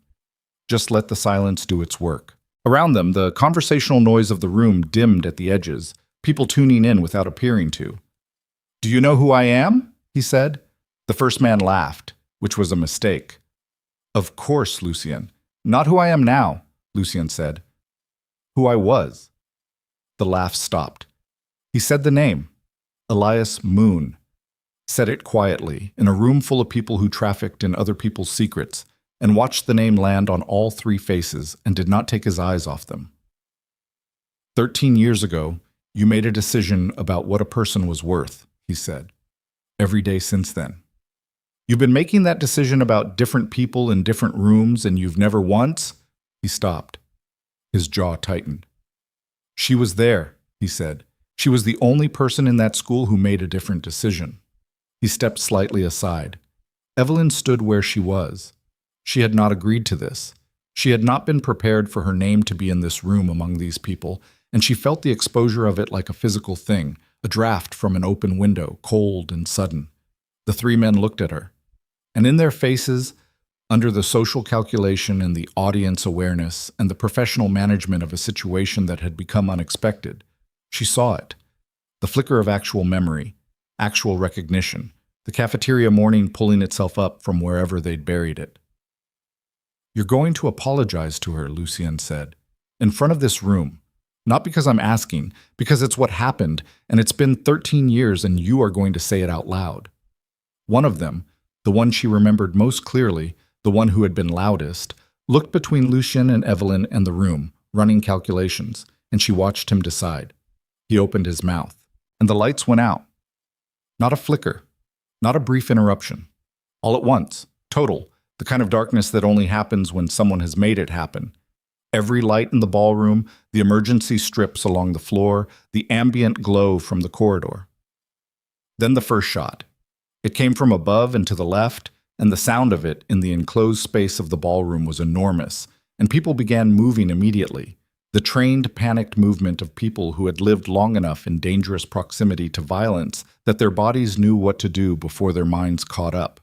Just let the silence do its work. Around them, the conversational noise of the room dimmed at the edges, people tuning in without appearing to. "Do you know who I am?" he said. The first man laughed, which was a mistake. "Of course, Lucien. Not who I am now," Lucien said. "Who I was." The laugh stopped. He said the name, Elias Moon. Said it quietly, in a room full of people who trafficked in other people's secrets, and watched the name land on all three faces and did not take his eyes off them. 13 years ago, you made a decision about what a person was worth, he said. Every day since then. You've been making that decision about different people in different rooms, and you've never once... He stopped. His jaw tightened. She was there, he said. She was the only person in that school who made a different decision. He stepped slightly aside. Evelyn stood where she was. She had not agreed to this. She had not been prepared for her name to be in this room among these people, and she felt the exposure of it like a physical thing, a draft from an open window, cold and sudden. The three men looked at her, and in their faces, under the social calculation and the audience awareness and the professional management of a situation that had become unexpected, she saw it. The flicker of actual memory, actual recognition, the cafeteria morning pulling itself up from wherever they'd buried it. You're going to apologize to her, Lucien said, in front of this room. Not because I'm asking, because it's what happened, and it's been 13 years and you are going to say it out loud. One of them, the one she remembered most clearly, the one who had been loudest, looked between Lucien and Evelyn and the room, running calculations, and she watched him decide. He opened his mouth, and the lights went out. Not a flicker, not a brief interruption. All at once, total, the kind of darkness that only happens when someone has made it happen. Every light in the ballroom, the emergency strips along the floor, the ambient glow from the corridor. Then the first shot. It came from above and to the left, and the sound of it in the enclosed space of the ballroom was enormous, and people began moving immediately. The trained, panicked movement of people who had lived long enough in dangerous proximity to violence that their bodies knew what to do before their minds caught up.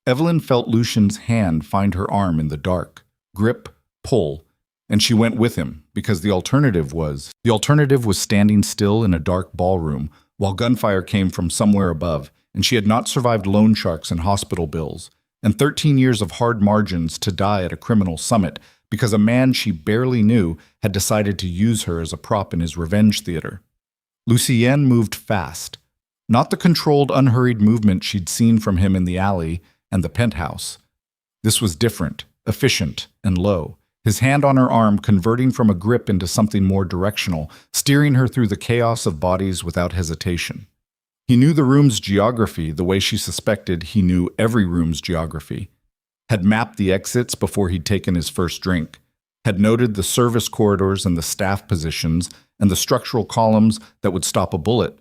Evelyn felt Lucien's hand find her arm in the dark, grip, pull, and she went with him, because the alternative was standing still in a dark ballroom while gunfire came from somewhere above, and she had not survived loan sharks and hospital bills, and 13 years of hard margins to die at a criminal summit because a man she barely knew had decided to use her as a prop in his revenge theater. Lucien moved fast, not the controlled, unhurried movement she'd seen from him in the alley and the penthouse. This was different, efficient, and low. His hand on her arm converting from a grip into something more directional, steering her through the chaos of bodies without hesitation. He knew the room's geography the way she suspected he knew every room's geography, had mapped the exits before he'd taken his first drink, had noted the service corridors and the staff positions and the structural columns that would stop a bullet.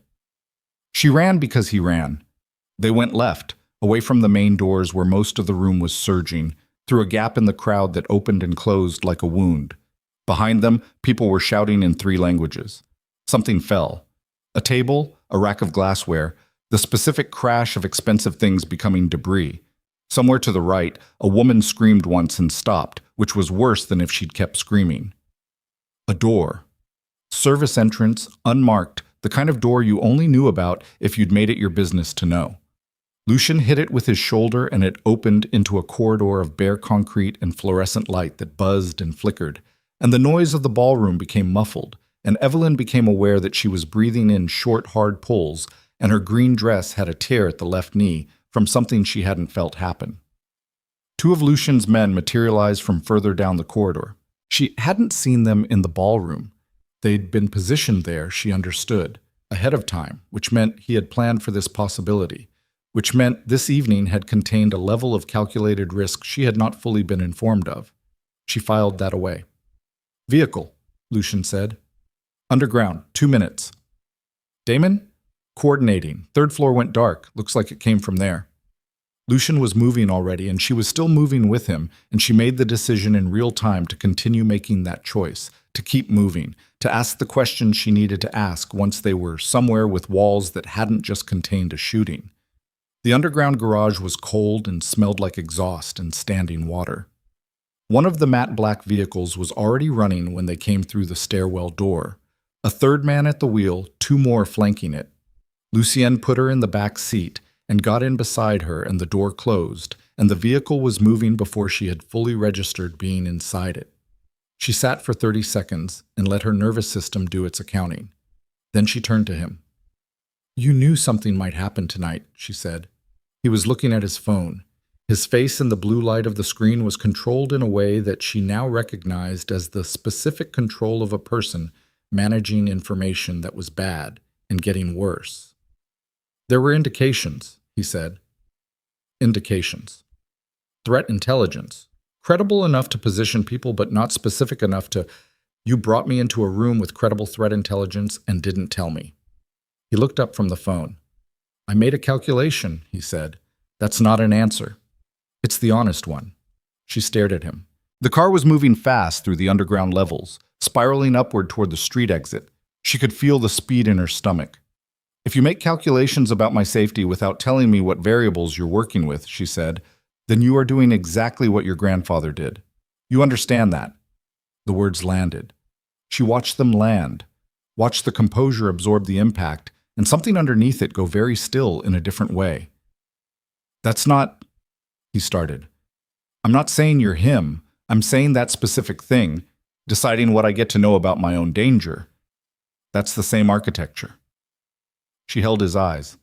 She ran because he ran. They went left, away from the main doors where most of the room was surging, through a gap in the crowd that opened and closed like a wound. Behind them, people were shouting in 3 languages. Something fell. A table, a rack of glassware, the specific crash of expensive things becoming debris. Somewhere to the right, a woman screamed once and stopped, which was worse than if she'd kept screaming. A door. Service entrance, unmarked, the kind of door you only knew about if you'd made it your business to know. Lucien hit it with his shoulder and it opened into a corridor of bare concrete and fluorescent light that buzzed and flickered, and the noise of the ballroom became muffled, and Evelyn became aware that she was breathing in short, hard pulls, and her green dress had a tear at the left knee from something she hadn't felt happen. 2 of Lucien's men materialized from further down the corridor. She hadn't seen them in the ballroom. They'd been positioned there, she understood, ahead of time, which meant he had planned for this possibility, which meant this evening had contained a level of calculated risk she had not fully been informed of. She filed that away. "Vehicle," Lucien said. "Underground, 2 minutes." "Damon?" "Coordinating. 3rd floor went dark. Looks like it came from there." Lucien was moving already, and she was still moving with him, and she made the decision in real time to continue making that choice, to keep moving, to ask the questions she needed to ask once they were somewhere with walls that hadn't just contained a shooting. The underground garage was cold and smelled like exhaust and standing water. One of the matte black vehicles was already running when they came through the stairwell door. A 3rd man at the wheel, 2 more flanking it. Lucien put her in the back seat and got in beside her, and the door closed, and the vehicle was moving before she had fully registered being inside it. She sat for 30 seconds and let her nervous system do its accounting. Then she turned to him. "You knew something might happen tonight," she said. He was looking at his phone. His face in the blue light of the screen was controlled in a way that she now recognized as the specific control of a person managing information that was bad and getting worse. There were indications, he said. Indications. Threat intelligence. Credible enough to position people, but not specific enough to, you brought me into a room with credible threat intelligence and didn't tell me. He looked up from the phone. I made a calculation, he said. That's not an answer. It's the honest one. She stared at him. The car was moving fast through the underground levels, spiraling upward toward the street exit. She could feel the speed in her stomach. If you make calculations about my safety without telling me what variables you're working with, she said, then you are doing exactly what your grandfather did. You understand that. The words landed. She watched them land, watched the composure absorb the impact, and something underneath it go very still in a different way. That's not, he started. I'm not saying you're him. I'm saying that specific thing, deciding what I get to know about my own danger. That's the same architecture. She held his eyes.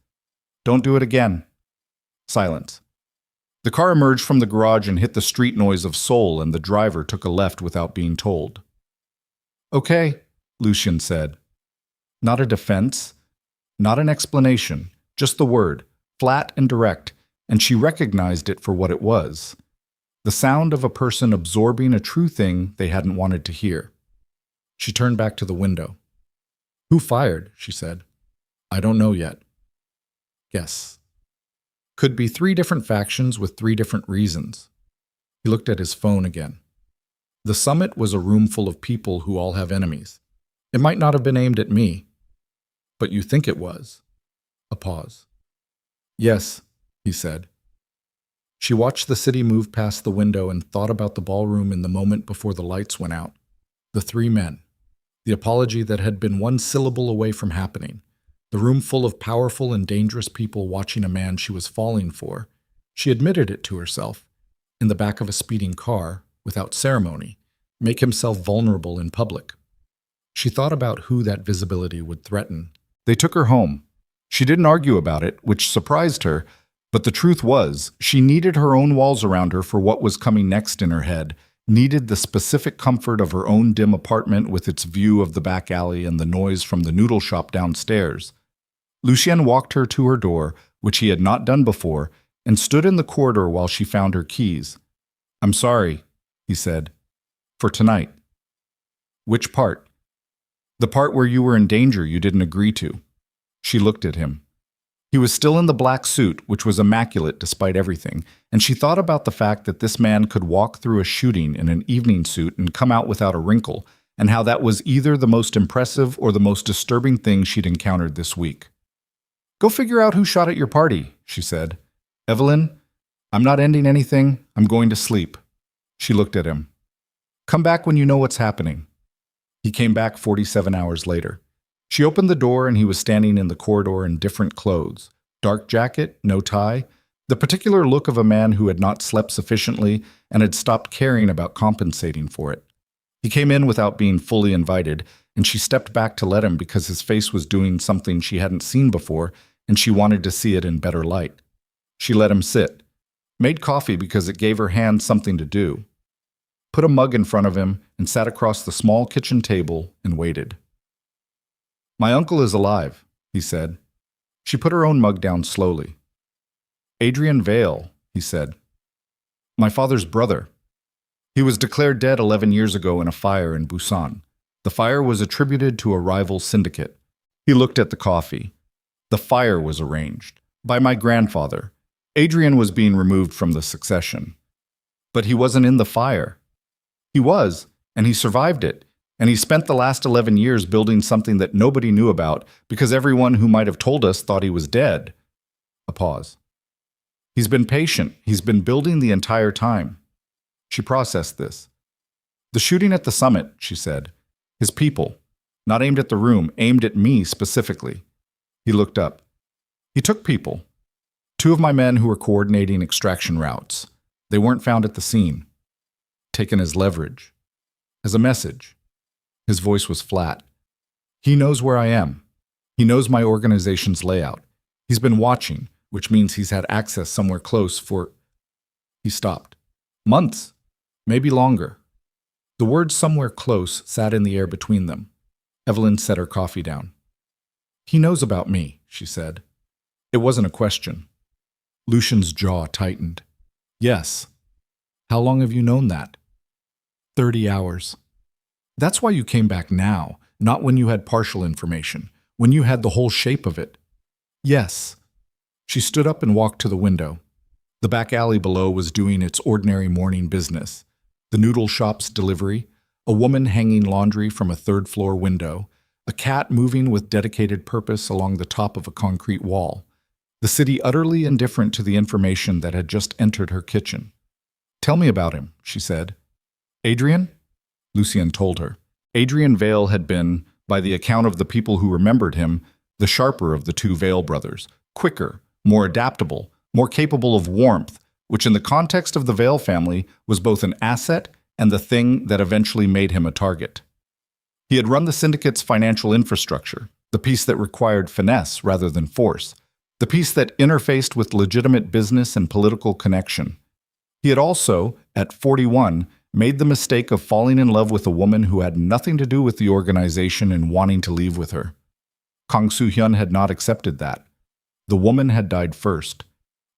Don't do it again. Silence. The car emerged from the garage and hit the street noise of Seoul, and the driver took a left without being told. Okay, Lucien said. Not a defense, not an explanation, just the word, flat and direct, and she recognized it for what it was. The sound of a person absorbing a true thing they hadn't wanted to hear. She turned back to the window. Who fired? She said. I don't know yet. Guess. Could be 3 different factions with 3 different reasons. He looked at his phone again. The summit was a room full of people who all have enemies. It might not have been aimed at me. But you think it was. A pause. Yes, he said. She watched the city move past the window and thought about the ballroom in the moment before the lights went out. The 3 men. The apology that had been 1 syllable away from happening. The room full of powerful and dangerous people watching a man she was falling for. She admitted it to herself. In the back of a speeding car, without ceremony, make himself vulnerable in public. She thought about who that visibility would threaten. They took her home. She didn't argue about it, which surprised her, but the truth was, she needed her own walls around her for what was coming next in her head, needed the specific comfort of her own dim apartment with its view of the back alley and the noise from the noodle shop downstairs. Lucien walked her to her door, which he had not done before, and stood in the corridor while she found her keys. I'm sorry, he said. For tonight. Which part? The part where you were in danger you didn't agree to. She looked at him. He was still in the black suit, which was immaculate despite everything, and she thought about the fact that this man could walk through a shooting in an evening suit and come out without a wrinkle, and how that was either the most impressive or the most disturbing thing she'd encountered this week. Go figure out who shot at your party, she said. Evelyn, I'm not ending anything. I'm going to sleep. She looked at him. Come back when you know what's happening. He came back 47 hours later. She opened the door and he was standing in the corridor in different clothes. Dark jacket, no tie, the particular look of a man who had not slept sufficiently and had stopped caring about compensating for it. He came in without being fully invited, and she stepped back to let him because his face was doing something she hadn't seen before, and she wanted to see it in better light. She let him sit, made coffee because it gave her hand something to do, put a mug in front of him, and sat across the small kitchen table and waited. My uncle is alive, he said. She put her own mug down slowly. Lucien Vale, he said. My father's brother. He was declared dead 11 years ago in a fire in Busan. The fire was attributed to a rival syndicate. He looked at the coffee. The fire was arranged by my grandfather. Adrian was being removed from the succession. But he wasn't in the fire. He was, and he survived it. And he spent the last 11 years building something that nobody knew about because everyone who might have told us thought he was dead. A pause. He's been patient. He's been building the entire time. She processed this. The shooting at the summit, she said. His people. Not aimed at the room, aimed at me specifically. He looked up. He took people. 2 of my men who were coordinating extraction routes. They weren't found at the scene. Taken as leverage. As a message. His voice was flat. He knows where I am. He knows my organization's layout. He's been watching, which means he's had access somewhere close for... He stopped. Months, maybe longer. The word somewhere close sat in the air between them. Evelyn set her coffee down. He knows about me, she said. It wasn't a question. Lucien's jaw tightened. Yes. How long have you known that? 30 hours. That's why you came back now, not when you had partial information, when you had the whole shape of it. Yes. She stood up and walked to the window. The back alley below was doing its ordinary morning business. The noodle shop's delivery, a woman hanging laundry from a third-floor window, a cat moving with dedicated purpose along the top of a concrete wall. The city utterly indifferent to the information that had just entered her kitchen. Tell me about him, she said. Adrian? Lucien told her. Adrian Vale had been, by the account of the people who remembered him, the sharper of the two Vale brothers, quicker, more adaptable, more capable of warmth, which in the context of the Vale family was both an asset and the thing that eventually made him a target. He had run the syndicate's financial infrastructure, the piece that required finesse rather than force, the piece that interfaced with legitimate business and political connection. He had also, at 41, made the mistake of falling in love with a woman who had nothing to do with the organization and wanting to leave with her. Kang Soo-hyun had not accepted that. The woman had died first.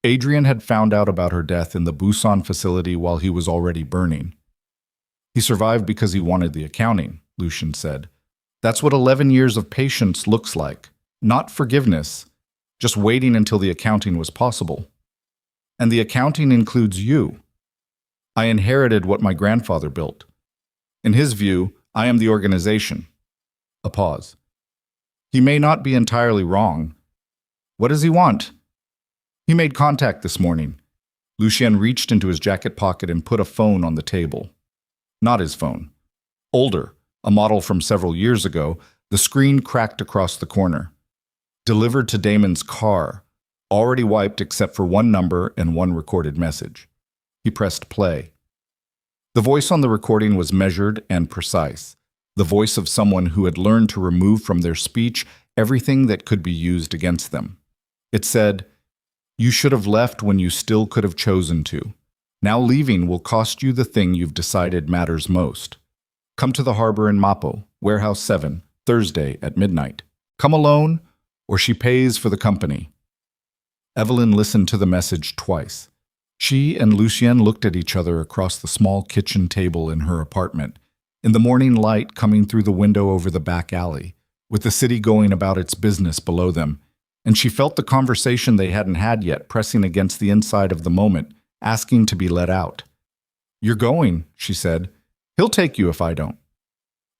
Adrian had found out about her death in the Busan facility while he was already burning. He survived because he wanted the accounting, Lucien said. That's what 11 years of patience looks like. Not forgiveness, just waiting until the accounting was possible. And the accounting includes you. I inherited what my grandfather built. In his view, I am the organization. A pause. He may not be entirely wrong. What does he want? He made contact this morning. Lucien reached into his jacket pocket and put a phone on the table. Not his phone. Older, a model from several years ago, the screen cracked across the corner. Delivered to Damon's car, already wiped except for one number and one recorded message. He pressed play. The voice on the recording was measured and precise, the voice of someone who had learned to remove from their speech everything that could be used against them. It said, "You should have left when you still could have chosen to. Now leaving will cost you the thing you've decided matters most. Come to the harbor in Mapo, Warehouse 7, Thursday at midnight. Come alone, or she pays for the company." Evelyn listened to the message twice. She and Lucien looked at each other across the small kitchen table in her apartment, in the morning light coming through the window over the back alley, with the city going about its business below them, and she felt the conversation they hadn't had yet pressing against the inside of the moment, asking to be let out. "You're going," she said. "He'll take you if I don't."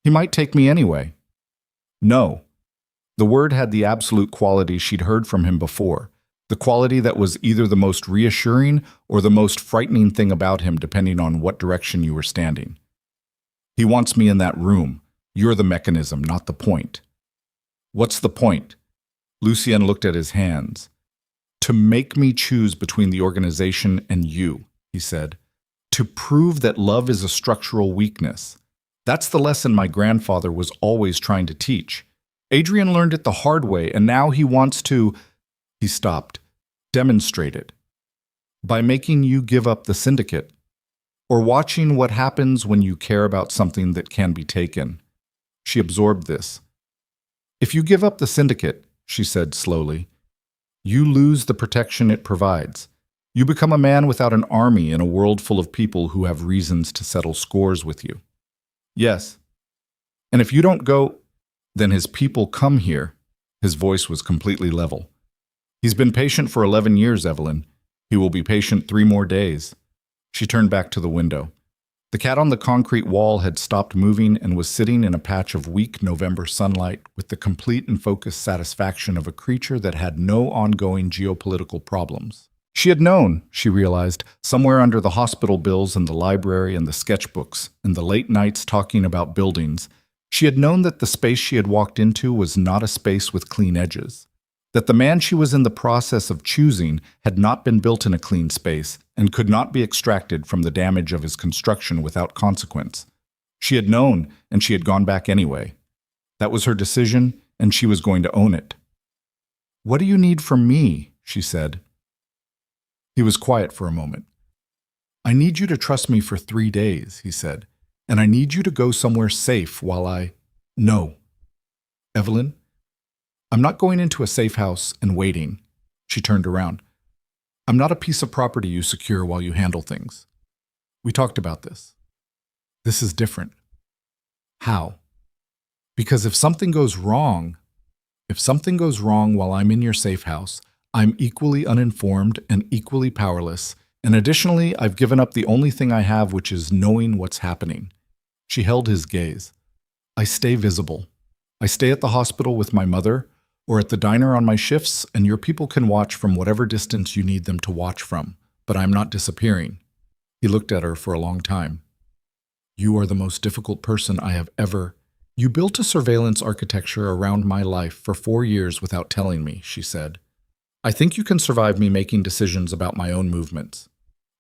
"He might take me anyway." "No." The word had the absolute quality she'd heard from him before, the quality that was either the most reassuring or the most frightening thing about him depending on what direction you were standing. "He wants me in that room. You're the mechanism, not the point." "What's the point?" Lucien looked at his hands. "To make me choose between the organization and you," he said. "To prove that love is a structural weakness. That's the lesson my grandfather was always trying to teach. Adrian learned it the hard way, and now he wants to—" He stopped. "Demonstrate it. By making you give up the syndicate, or watching what happens when you care about something that can be taken." She absorbed this. "If you give up the syndicate," she said slowly, "you lose the protection it provides. You become a man without an army in a world full of people who have reasons to settle scores with you." "Yes. And if you don't go, then his people come here." His voice was completely level. "He's been patient for 11 years, Evelyn. He will be patient 3 more days." She turned back to the window. The cat on the concrete wall had stopped moving and was sitting in a patch of weak November sunlight with the complete and focused satisfaction of a creature that had no ongoing geopolitical problems. She had known, she realized, somewhere under the hospital bills and the library and the sketchbooks and the late nights talking about buildings, she had known that the space she had walked into was not a space with clean edges. That the man she was in the process of choosing had not been built in a clean space and could not be extracted from the damage of his construction without consequence. She had known, and she had gone back anyway. That was her decision, and she was going to own it. "What do you need from me?" she said. He was quiet for a moment. I need you to trust me for 3 days, he said, and I need you to go somewhere safe while I... No. Evelyn, I'm not going into a safe house and waiting. She turned around. I'm not a piece of property you secure while you handle things. We talked about this. This is different. How? Because if something goes wrong while I'm in your safe house, I'm equally uninformed and equally powerless, and additionally, I've given up the only thing I have, which is knowing what's happening. She held his gaze. I stay visible. I stay at the hospital with my mother, or at the diner on my shifts, and your people can watch from whatever distance you need them to watch from, but I'm not disappearing. He looked at her for a long time. You are the most difficult person I have ever... You built a surveillance architecture around my life for 4 years without telling me, she said. I think you can survive me making decisions about my own movements.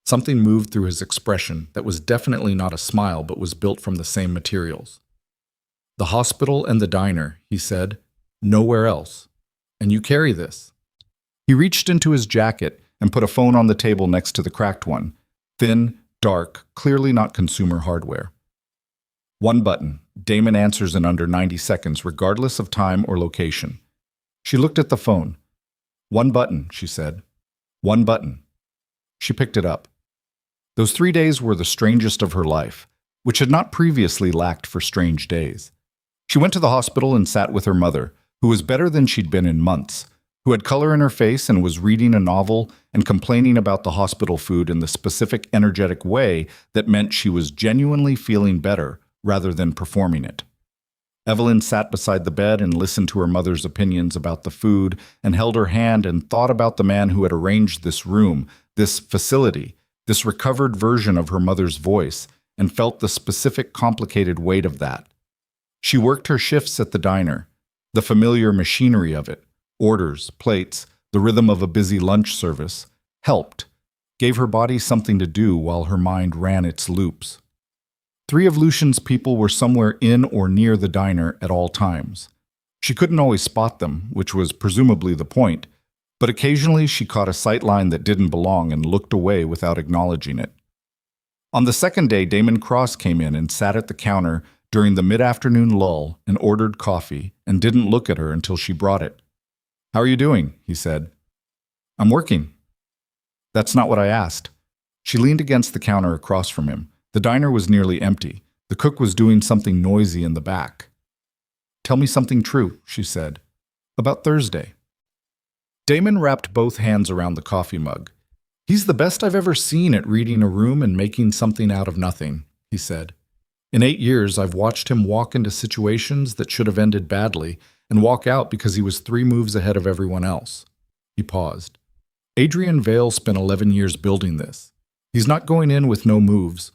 Something moved through his expression that was definitely not a smile but was built from the same materials. The hospital and the diner, he said, nowhere else. And you carry this. He reached into his jacket and put a phone on the table next to the cracked one. Thin, dark, clearly not consumer hardware. One button. Damon answers in under 90 seconds, regardless of time or location. She looked at the phone. One button, she said. One button. She picked it up. Those 3 days were the strangest of her life, which had not previously lacked for strange days. She went to the hospital and sat with her mother, who was better than she'd been in months, who had color in her face and was reading a novel and complaining about the hospital food in the specific energetic way that meant she was genuinely feeling better rather than performing it. Evelyn sat beside the bed and listened to her mother's opinions about the food and held her hand and thought about the man who had arranged this room, this facility, this recovered version of her mother's voice, and felt the specific complicated weight of that. She worked her shifts at the diner, the familiar machinery of it, orders, plates, the rhythm of a busy lunch service, helped, gave her body something to do while her mind ran its loops. 3 of Lucien's people were somewhere in or near the diner at all times. She couldn't always spot them, which was presumably the point, but occasionally she caught a sightline that didn't belong and looked away without acknowledging it. On the second day, Damon Cross came in and sat at the counter during the mid-afternoon lull and ordered coffee and didn't look at her until she brought it. How are you doing? He said. I'm working. That's not what I asked. She leaned against the counter across from him. The diner was nearly empty. The cook was doing something noisy in the back. Tell me something true, she said. About Thursday. Damon wrapped both hands around the coffee mug. He's the best I've ever seen at reading a room and making something out of nothing, he said. In 8 years, I've watched him walk into situations that should have ended badly and walk out because he was 3 moves ahead of everyone else. He paused. Lucien Vale spent 11 years building this. He's not going in with no moves.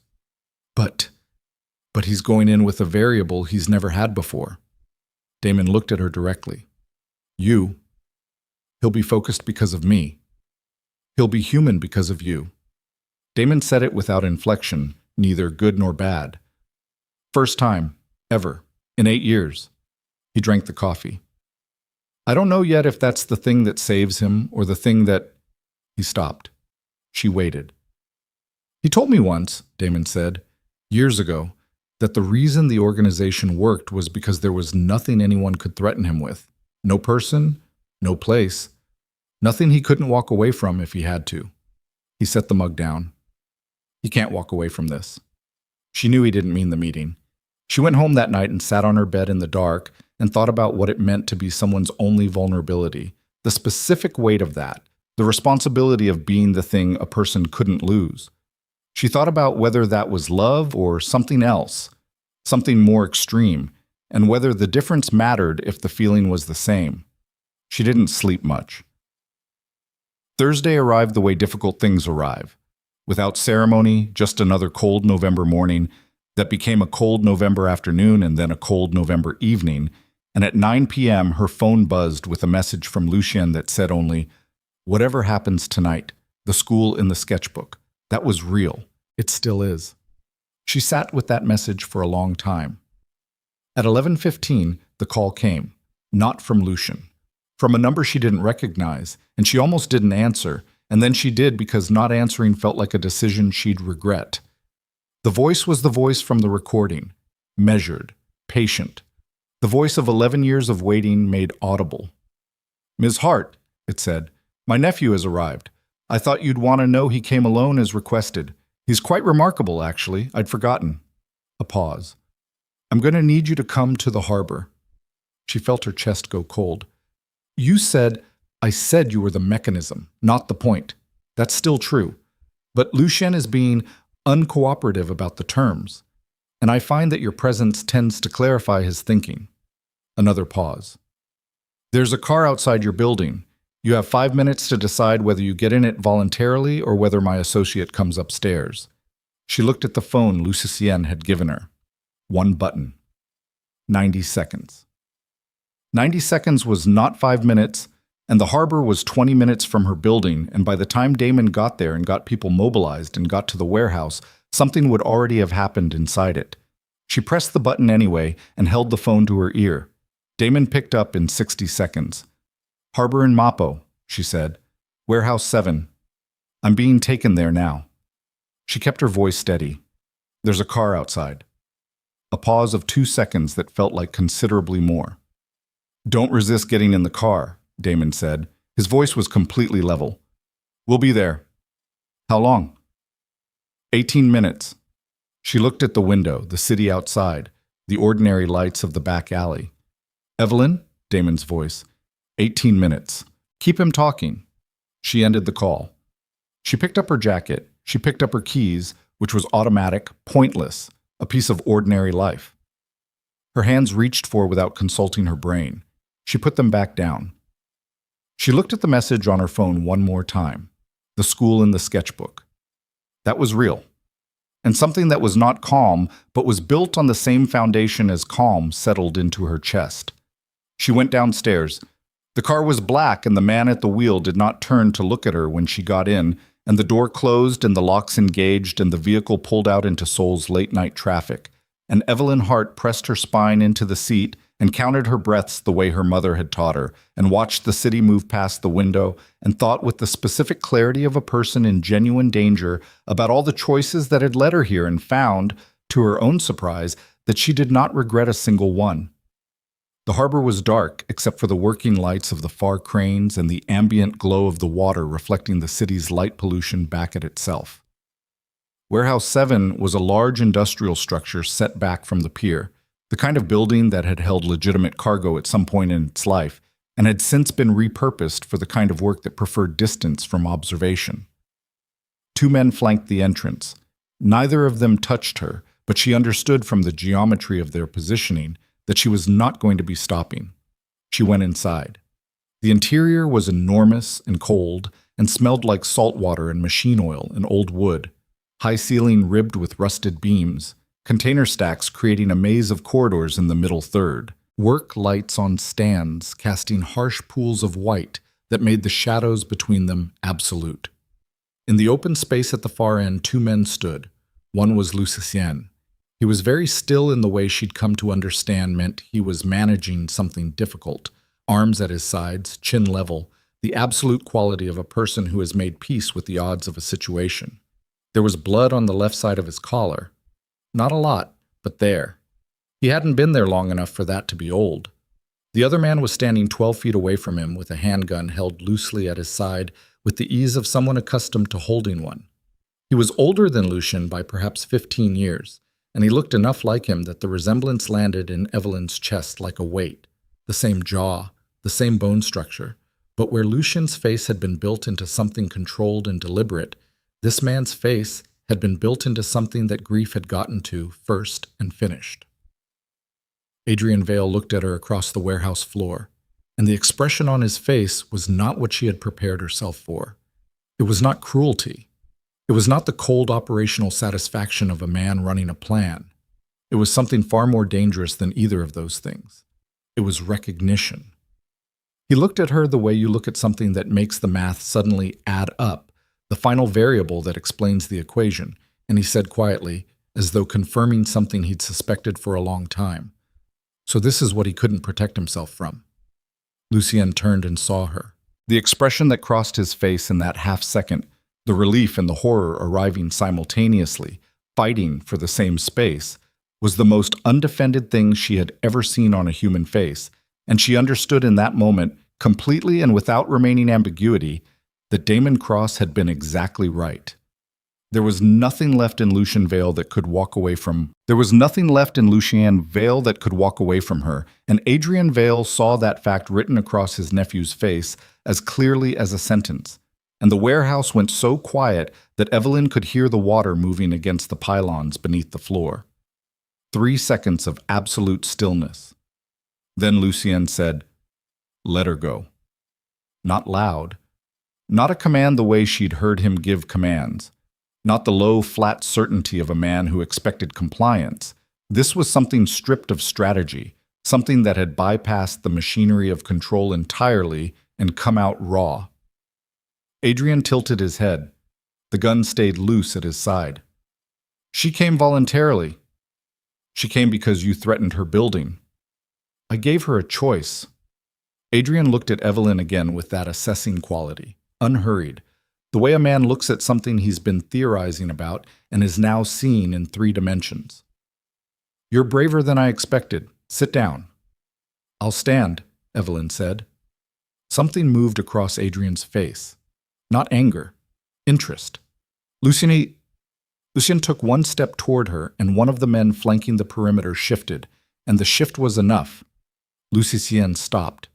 But he's going in with a variable he's never had before. Damon looked at her directly. You. He'll be focused because of me. He'll be human because of you. Damon said it without inflection, neither good nor bad. First time, ever, in 8 years. He drank the coffee. I don't know yet if that's the thing that saves him or the thing that... He stopped. She waited. He told me once, Damon said, years ago, that the reason the organization worked was because there was nothing anyone could threaten him with. No person, no place, nothing he couldn't walk away from if he had to. He set the mug down. He can't walk away from this. She knew he didn't mean the meeting. She went home that night and sat on her bed in the dark and thought about what it meant to be someone's only vulnerability, the specific weight of that, the responsibility of being the thing a person couldn't lose. She thought about whether that was love or something else, something more extreme, and whether the difference mattered if the feeling was the same. She didn't sleep much. Thursday arrived the way difficult things arrive. Without ceremony, just another cold November morning that became a cold November afternoon and then a cold November evening, and at 9 p.m. her phone buzzed with a message from Lucien that said only, "Whatever happens tonight, the school in the sketchbook. That was real. It still is." She sat with that message for a long time. At 11:15, the call came, not from Lucien, from a number she didn't recognize, and she almost didn't answer. and then she did because not answering felt like a decision she'd regret. The voice was the voice from the recording, measured, patient. The voice of 11 years of waiting made audible. "Ms. Hart," it said, "my nephew has arrived. I thought you'd want to know he came alone as requested. He's quite remarkable, actually. I'd forgotten." A pause. "I'm going to need you to come to the harbor." She felt her chest go cold. I said you were the mechanism, not the point. That's still true. But Lucien is being uncooperative about the terms, and I find that your presence tends to clarify his thinking." Another pause. "There's a car outside your building. You have 5 minutes to decide whether you get in it voluntarily or whether my associate comes upstairs." She looked at the phone Lucien had given her. One button. 90 seconds. 90 seconds was not 5 minutes, and the harbor was 20 minutes from her building, and by the time Damon got there and got people mobilized and got to the warehouse, something would already have happened inside it. She pressed the button anyway and held the phone to her ear. Damon picked up in 60 seconds. "Harbor in Mapo," she said. "Warehouse 7. I'm being taken there now." She kept her voice steady. "There's a car outside." A pause of 2 seconds that felt like considerably more. "Don't resist getting in the car," Damon said. His voice was completely level. "We'll be there." "How long?" 18 minutes. She looked at the window, the city outside, the ordinary lights of the back alley. "Evelyn?" Damon's voice. 18 minutes. Keep him talking." She ended the call. She picked up her jacket. She picked up her keys, which was automatic, pointless, a piece of ordinary life. Her hands reached for without consulting her brain. She put them back down. She looked at the message on her phone one more time. The school in the sketchbook. That was real. And something that was not calm, but was built on the same foundation as calm, settled into her chest. She went downstairs. The car was black, and the man at the wheel did not turn to look at her when she got in, and the door closed and the locks engaged and the vehicle pulled out into Seoul's late-night traffic. And Evelyn Hart pressed her spine into the seat and counted her breaths the way her mother had taught her, and watched the city move past the window, and thought with the specific clarity of a person in genuine danger about all the choices that had led her here, and found, to her own surprise, that she did not regret a single one. The harbor was dark, except for the working lights of the far cranes and the ambient glow of the water reflecting the city's light pollution back at itself. Warehouse 7 was a large industrial structure set back from the pier, the kind of building that had held legitimate cargo at some point in its life, and had since been repurposed for the kind of work that preferred distance from observation. 2 men flanked the entrance. Neither of them touched her, but she understood from the geometry of their positioning that she was not going to be stopping. She went inside. The interior was enormous and cold, and smelled like salt water and machine oil and old wood. High ceiling ribbed with rusted beams, container stacks creating a maze of corridors in the middle third. Work lights on stands casting harsh pools of white that made the shadows between them absolute. In the open space at the far end, 2 men stood. One was Lucien. He was very still in the way she'd come to understand meant he was managing something difficult. Arms at his sides, chin level, the absolute quality of a person who has made peace with the odds of a situation. There was blood on the left side of his collar. Not a lot, but there. He hadn't been there long enough for that to be old. The other man was standing 12 feet away from him with a handgun held loosely at his side with the ease of someone accustomed to holding one. He was older than Lucien by perhaps 15 years, and he looked enough like him that the resemblance landed in Evelyn's chest like a weight. The same jaw, the same bone structure, but where Lucien's face had been built into something controlled and deliberate, this man's face had been built into something that grief had gotten to first and finished. Adrian Vale looked at her across the warehouse floor, and the expression on his face was not what she had prepared herself for. It was not cruelty. It was not the cold operational satisfaction of a man running a plan. It was something far more dangerous than either of those things. It was recognition. He looked at her the way you look at something that makes the math suddenly add up, the final variable that explains the equation, and he said quietly, as though confirming something he'd suspected for a long time, "So this is what he couldn't protect himself from." Lucien turned and saw her. The expression that crossed his face in that half second, the relief and the horror arriving simultaneously, fighting for the same space, was the most undefended thing she had ever seen on a human face, and she understood in that moment, completely and without remaining ambiguity, that Damon Cross had been exactly right. There was nothing left in Lucien Vale that could walk away from. There was nothing left in Lucien Vale that could walk away from her, and Adrian Vale saw that fact written across his nephew's face as clearly as a sentence. And the warehouse went so quiet that Evelyn could hear the water moving against the pylons beneath the floor. 3 seconds of absolute stillness. Then Lucien said, "Let her go." Not loud. Not a command the way she'd heard him give commands. Not the low, flat certainty of a man who expected compliance. This was something stripped of strategy, something that had bypassed the machinery of control entirely and come out raw. Adrian tilted his head. The gun stayed loose at his side. "She came voluntarily. She came because you threatened her building. I gave her a choice." Adrian looked at Evelyn again with that assessing quality, unhurried, the way a man looks at something he's been theorizing about and is now seeing in 3 dimensions. "You're braver than I expected. Sit down." "I'll stand," Evelyn said. Something moved across Adrian's face. Not anger, interest. Lucien took 1 step toward her, and one of the men flanking the perimeter shifted, and the shift was enough. Lucien stopped.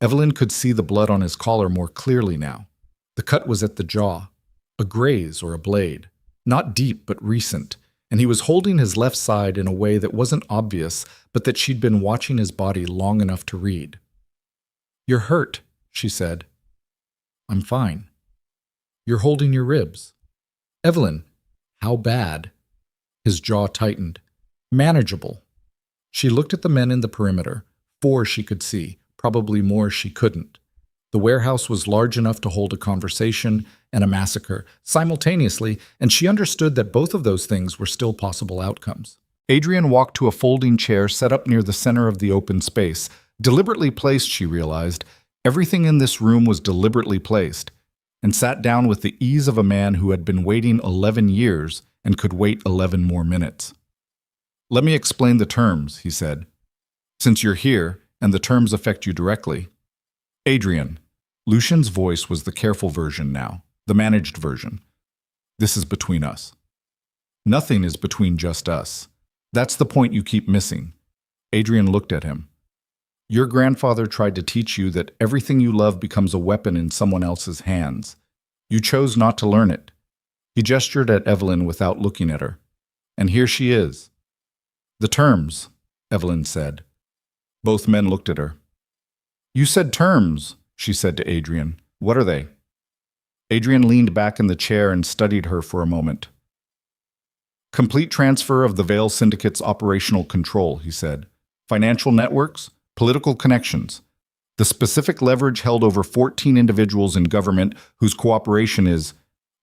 Evelyn could see the blood on his collar more clearly now. The cut was at the jaw, a graze or a blade, not deep but recent, and he was holding his left side in a way that wasn't obvious, but that she'd been watching his body long enough to read. "You're hurt," she said. "I'm fine." "You're holding your ribs." "Evelyn, how bad?" His jaw tightened. "Manageable." She looked at the men in the perimeter, 4 she could see, probably more she couldn't. The warehouse was large enough to hold a conversation and a massacre simultaneously, and she understood that both of those things were still possible outcomes. Adrian walked to a folding chair set up near the center of the open space. Deliberately placed, she realized. Everything in this room was deliberately placed, and sat down with the ease of a man who had been waiting 11 years and could wait 11 more minutes. "Let me explain the terms," he said. "Since you're here, and the terms affect you directly." "Adrian." Lucien's voice was the careful version now, the managed version. "This is between us." "Nothing is between just us. That's the point you keep missing." Adrian looked at him. "Your grandfather tried to teach you that everything you love becomes a weapon in someone else's hands. You chose not to learn it." He gestured at Evelyn without looking at her. "And here she is." "The terms," Evelyn said. Both men looked at her. "You said terms," she said to Adrian. "What are they?" Adrian leaned back in the chair and studied her for a moment. "Complete transfer of the Vale Syndicate's operational control," he said. "Financial networks, political connections. The specific leverage held over 14 individuals in government whose cooperation is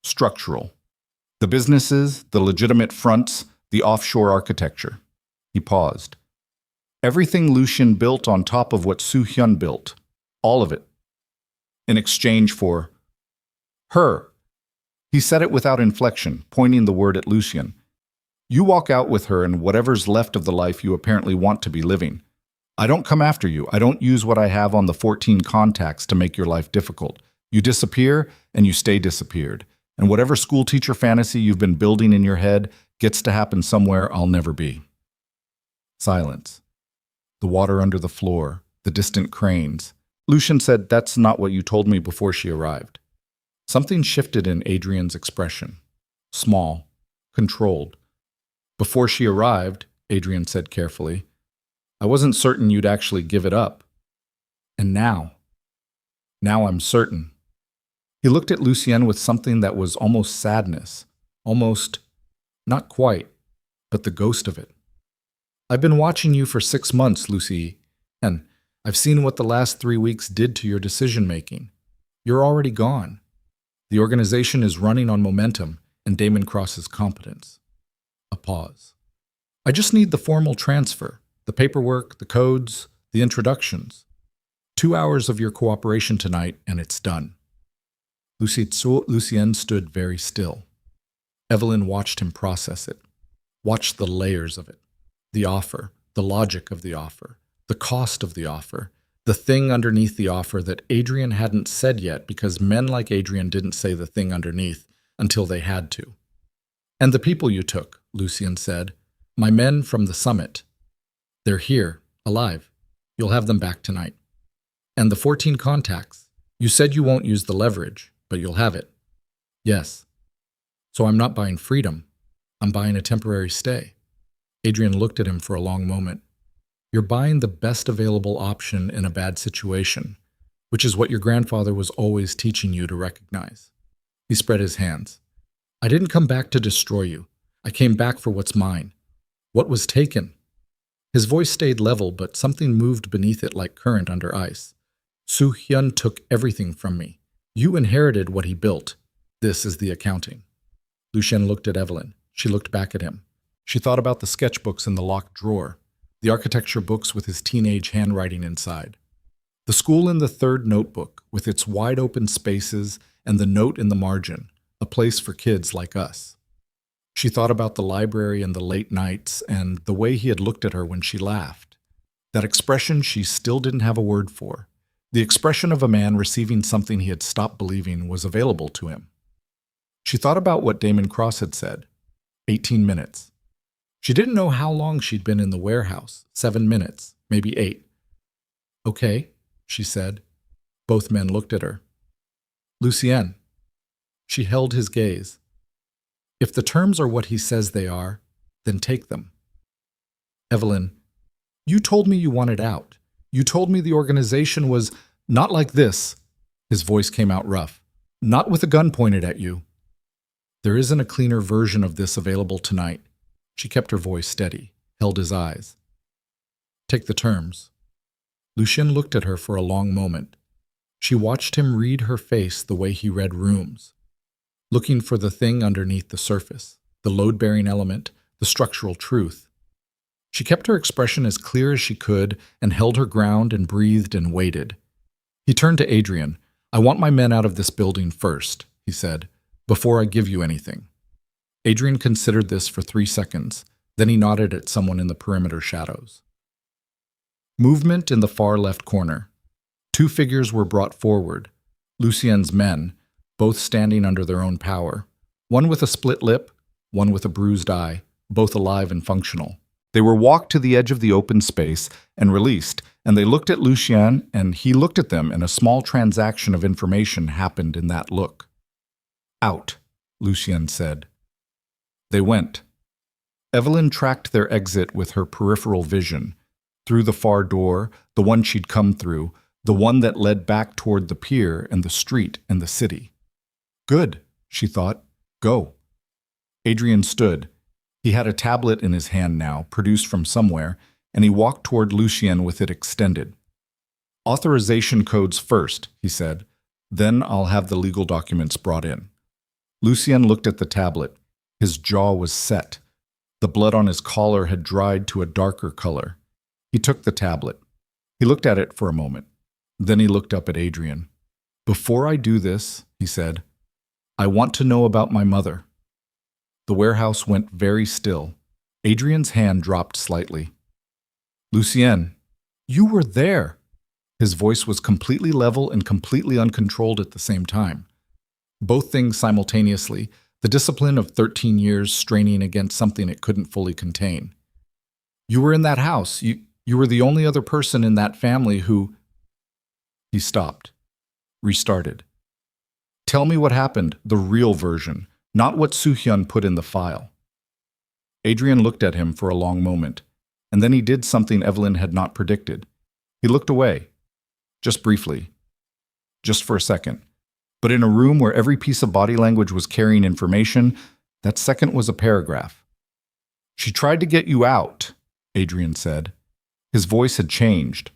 structural. The businesses, the legitimate fronts, the offshore architecture." He paused. "Everything Lucien built on top of what Soo Hyun built. All of it. In exchange for her." He said it without inflection, pointing the word at Lucien. "You walk out with her and whatever's left of the life you apparently want to be living. I don't come after you. I don't use what I have on the 14 contacts to make your life difficult. You disappear, and you stay disappeared. And whatever schoolteacher fantasy you've been building in your head gets to happen somewhere I'll never be." Silence. The water under the floor, the distant cranes. Lucien said, "That's not what you told me before she arrived." Something shifted in Adrian's expression. Small, controlled. "Before she arrived," Adrian said carefully, "I wasn't certain you'd actually give it up. And now I'm certain." He looked at Lucien with something that was almost sadness, almost, not quite, but the ghost of it. "I've been watching you for 6 months, Lucy, and I've seen what the last 3 weeks did to your decision-making. You're already gone. The organization is running on momentum and Damon Cross's competence." A pause. "I just need the formal transfer, the paperwork, the codes, the introductions." 2 hours of your cooperation tonight, and it's done. Lucien stood very still. Evelyn watched him process it, watched the layers of it, the offer, the logic of the offer, the cost of the offer, the thing underneath the offer that Adrian hadn't said yet because men like Adrian didn't say the thing underneath until they had to. And the people you took, Lucien said, my men from the summit. They're here, alive. You'll have them back tonight. And the 14 contacts. You said you won't use the leverage, but you'll have it. Yes. So I'm not buying freedom. I'm buying a temporary stay. Adrian looked at him for a long moment. You're buying the best available option in a bad situation, which is what your grandfather was always teaching you to recognize. He spread his hands. I didn't come back to destroy you. I came back for what's mine. What was taken? His voice stayed level, but something moved beneath it like current under ice. Soo-hyun took everything from me. You inherited what he built. This is the accounting. Lucien looked at Evelyn. She looked back at him. She thought about the sketchbooks in the locked drawer, the architecture books with his teenage handwriting inside, the school in the third notebook with its wide-open spaces and the note in the margin, a place for kids like us. She thought about the library and the late nights and the way he had looked at her when she laughed, that expression she still didn't have a word for, the expression of a man receiving something he had stopped believing was available to him. She thought about what Damon Cross had said, 18 minutes. She didn't know how long she'd been in the warehouse, 7 minutes, maybe 8. Okay, she said. Both men looked at her. Lucien. She held his gaze. If the terms are what he says they are, then take them. Evelyn, you told me you wanted out. You told me the organization was not like this. His voice came out rough. Not with a gun pointed at you. There isn't a cleaner version of this available tonight. She kept her voice steady, held his eyes. Take the terms. Lucien looked at her for a long moment. She watched him read her face the way he read rooms, looking for the thing underneath the surface, the load-bearing element, the structural truth. She kept her expression as clear as she could and held her ground and breathed and waited. He turned to Adrian. I want my men out of this building first, he said, before I give you anything. Adrian considered this for 3 seconds. Then he nodded at someone in the perimeter shadows. Movement in the far left corner. 2 figures were brought forward. Lucien's men, both standing under their own power. One with a split lip, one with a bruised eye, both alive and functional. They were walked to the edge of the open space and released, and they looked at Lucien, and he looked at them, and a small transaction of information happened in that look. Out, Lucien said. They went. Evelyn tracked their exit with her peripheral vision, through the far door, the one she'd come through, the one that led back toward the pier and the street and the city. Good, she thought. Go. Adrian stood. He had a tablet in his hand now, produced from somewhere, and he walked toward Lucien with it extended. Authorization codes first, he said. Then I'll have the legal documents brought in. Lucien looked at the tablet. His jaw was set. The blood on his collar had dried to a darker color. He took the tablet. He looked at it for a moment. Then he looked up at Adrian. Before I do this, he said, I want to know about my mother. The warehouse went very still. Adrian's hand dropped slightly. Lucien, you were there. His voice was completely level and completely uncontrolled at the same time. Both things simultaneously, the discipline of 13 years straining against something it couldn't fully contain. You were in that house. You were the only other person in that family who... He stopped, restarted. Tell me what happened, the real version, not what Soo-hyun put in the file. Adrian looked at him for a long moment, and then he did something Evelyn had not predicted. He looked away, just briefly, just for a second. But in a room where every piece of body language was carrying information, that second was a paragraph. She tried to get you out, Adrian said. His voice had changed.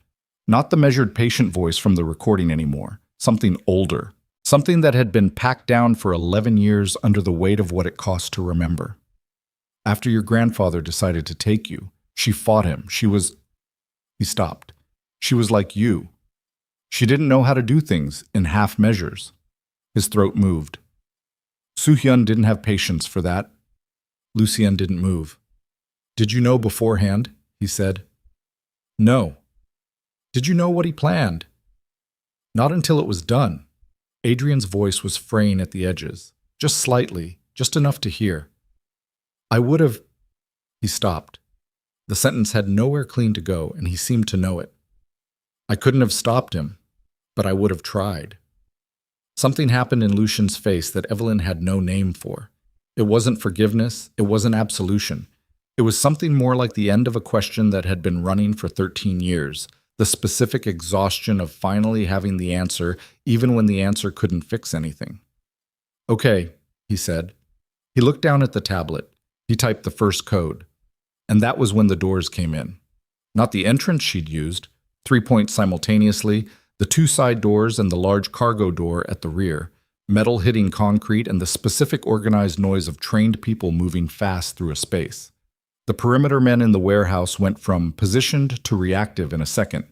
Not the measured patient voice from the recording anymore. Something older. Something that had been packed down for 11 years under the weight of what it cost to remember. After your grandfather decided to take you, she fought him. She was... He stopped. She was like you. She didn't know how to do things in half measures. His throat moved. Soo-hyun didn't have patience for that. Lucien didn't move. Did you know beforehand? He said. No. Did you know what he planned? Not until it was done. Adrian's voice was fraying at the edges, just slightly, just enough to hear. I would have... He stopped. The sentence had nowhere clean to go, and he seemed to know it. I couldn't have stopped him, but I would have tried. Something happened in Lucien's face that Evelyn had no name for. It wasn't forgiveness, it wasn't absolution. It was something more like the end of a question that had been running for 13 years, the specific exhaustion of finally having the answer, even when the answer couldn't fix anything. Okay, he said. He looked down at the tablet. He typed the first code. And that was when the doors came in. Not the entrance she'd used, 3 points simultaneously, the 2 side doors and the large cargo door at the rear, metal hitting concrete and the specific organized noise of trained people moving fast through a space. The perimeter men in the warehouse went from positioned to reactive in a second.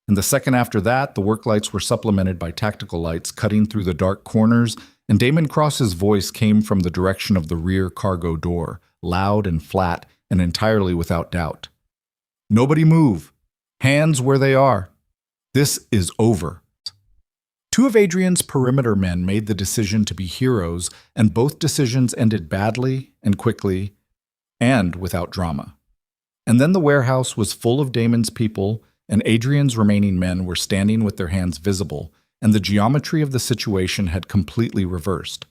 And the second after that, the work lights were supplemented by tactical lights cutting through the dark corners, and Damon Cross's voice came from the direction of the rear cargo door, loud and flat and entirely without doubt. Nobody move. Hands where they are. This is over. 2 of Adrian's perimeter men made the decision to be heroes, and both decisions ended badly and quickly and without drama. And then the warehouse was full of Damon's people, and Adrian's remaining men were standing with their hands visible, and the geometry of the situation had completely reversed.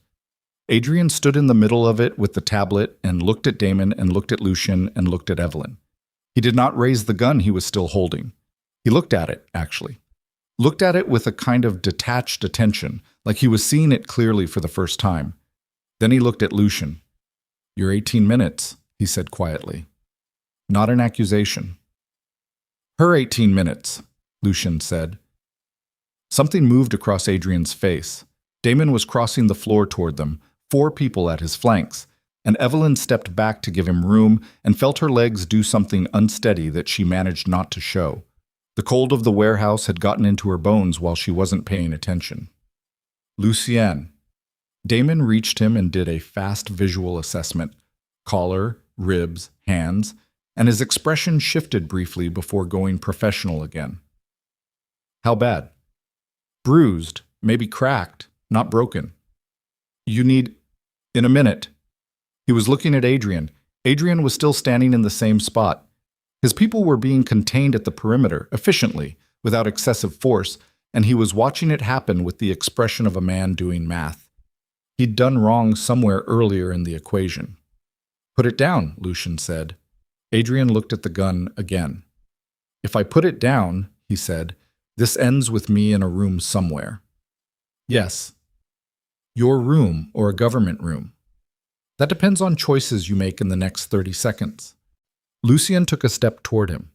Adrian stood in the middle of it with the tablet and looked at Damon and looked at Lucien and looked at Evelyn. He did not raise the gun he was still holding. He looked at it, actually. Looked at it with a kind of detached attention, like he was seeing it clearly for the first time. Then he looked at Lucien. Your 18 minutes, he said quietly. Not an accusation. Her 18 minutes, Lucien said. Something moved across Adrian's face. Damon was crossing the floor toward them, 4 people at his flanks, and Evelyn stepped back to give him room and felt her legs do something unsteady that she managed not to show. The cold of the warehouse had gotten into her bones while she wasn't paying attention. Lucien. Damon reached him and did a fast visual assessment. Collar, ribs, hands, and his expression shifted briefly before going professional again. How bad? Bruised, maybe cracked, not broken. You need... in a minute. He was looking at Adrian. Adrian was still standing in the same spot. His people were being contained at the perimeter, efficiently, without excessive force, and he was watching it happen with the expression of a man doing math. He'd done wrong somewhere earlier in the equation. Put it down, Lucien said. Adrian looked at the gun again. If I put it down, he said, this ends with me in a room somewhere. Yes. Your room or a government room. That depends on choices you make in the next 30 seconds. Lucien took a step toward him.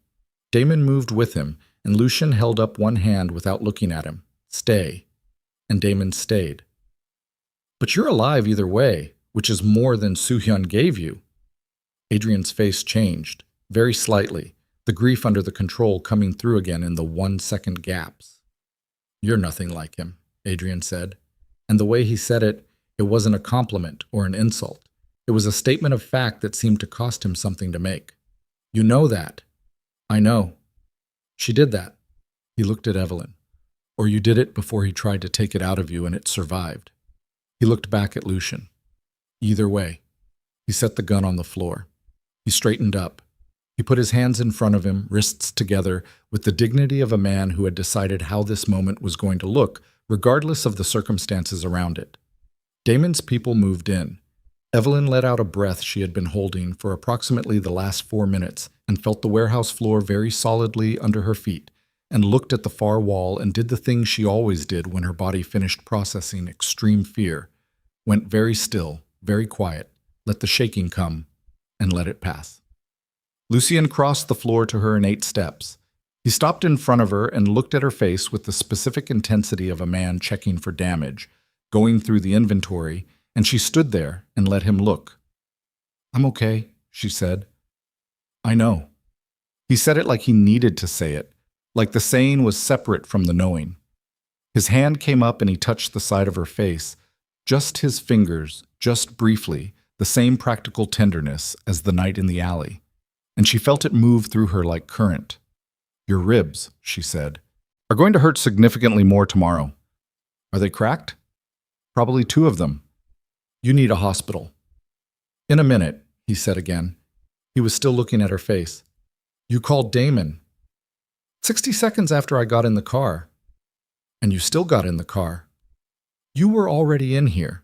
Damon moved with him, and Lucien held up one hand without looking at him. Stay. And Damon stayed. But you're alive either way, which is more than Soo-hyun gave you. Adrian's face changed, very slightly, the grief under the control coming through again in the 1-second gaps. You're nothing like him, Adrian said. And the way he said it, it wasn't a compliment or an insult. It was a statement of fact that seemed to cost him something to make. You know that. I know. She did that. He looked at Evelyn. Or you did it before he tried to take it out of you and it survived. He looked back at Lucien. Either way. He set the gun on the floor. He straightened up. He put his hands in front of him, wrists together, with the dignity of a man who had decided how this moment was going to look, regardless of the circumstances around it. Damon's people moved in. Evelyn let out a breath she had been holding for approximately the last 4 minutes and felt the warehouse floor very solidly under her feet, and looked at the far wall and did the thing she always did when her body finished processing extreme fear, went very still, very quiet, let the shaking come, and let it pass. Lucien crossed the floor to her in 8 steps. He stopped in front of her and looked at her face with the specific intensity of a man checking for damage, going through the inventory, and she stood there and let him look. I'm okay, she said. I know. He said it like he needed to say it, like the saying was separate from the knowing. His hand came up and he touched the side of her face. Just his fingers, just briefly, the same practical tenderness as the night in the alley. And she felt it move through her like current. "Your ribs," she said, "are going to hurt significantly more tomorrow." "Are they cracked?" "Probably 2 of them. You need a hospital." "In a minute," he said again. He was still looking at her face. "You called Damon." 60 seconds after I got in the car." "And you still got in the car." "You were already in here."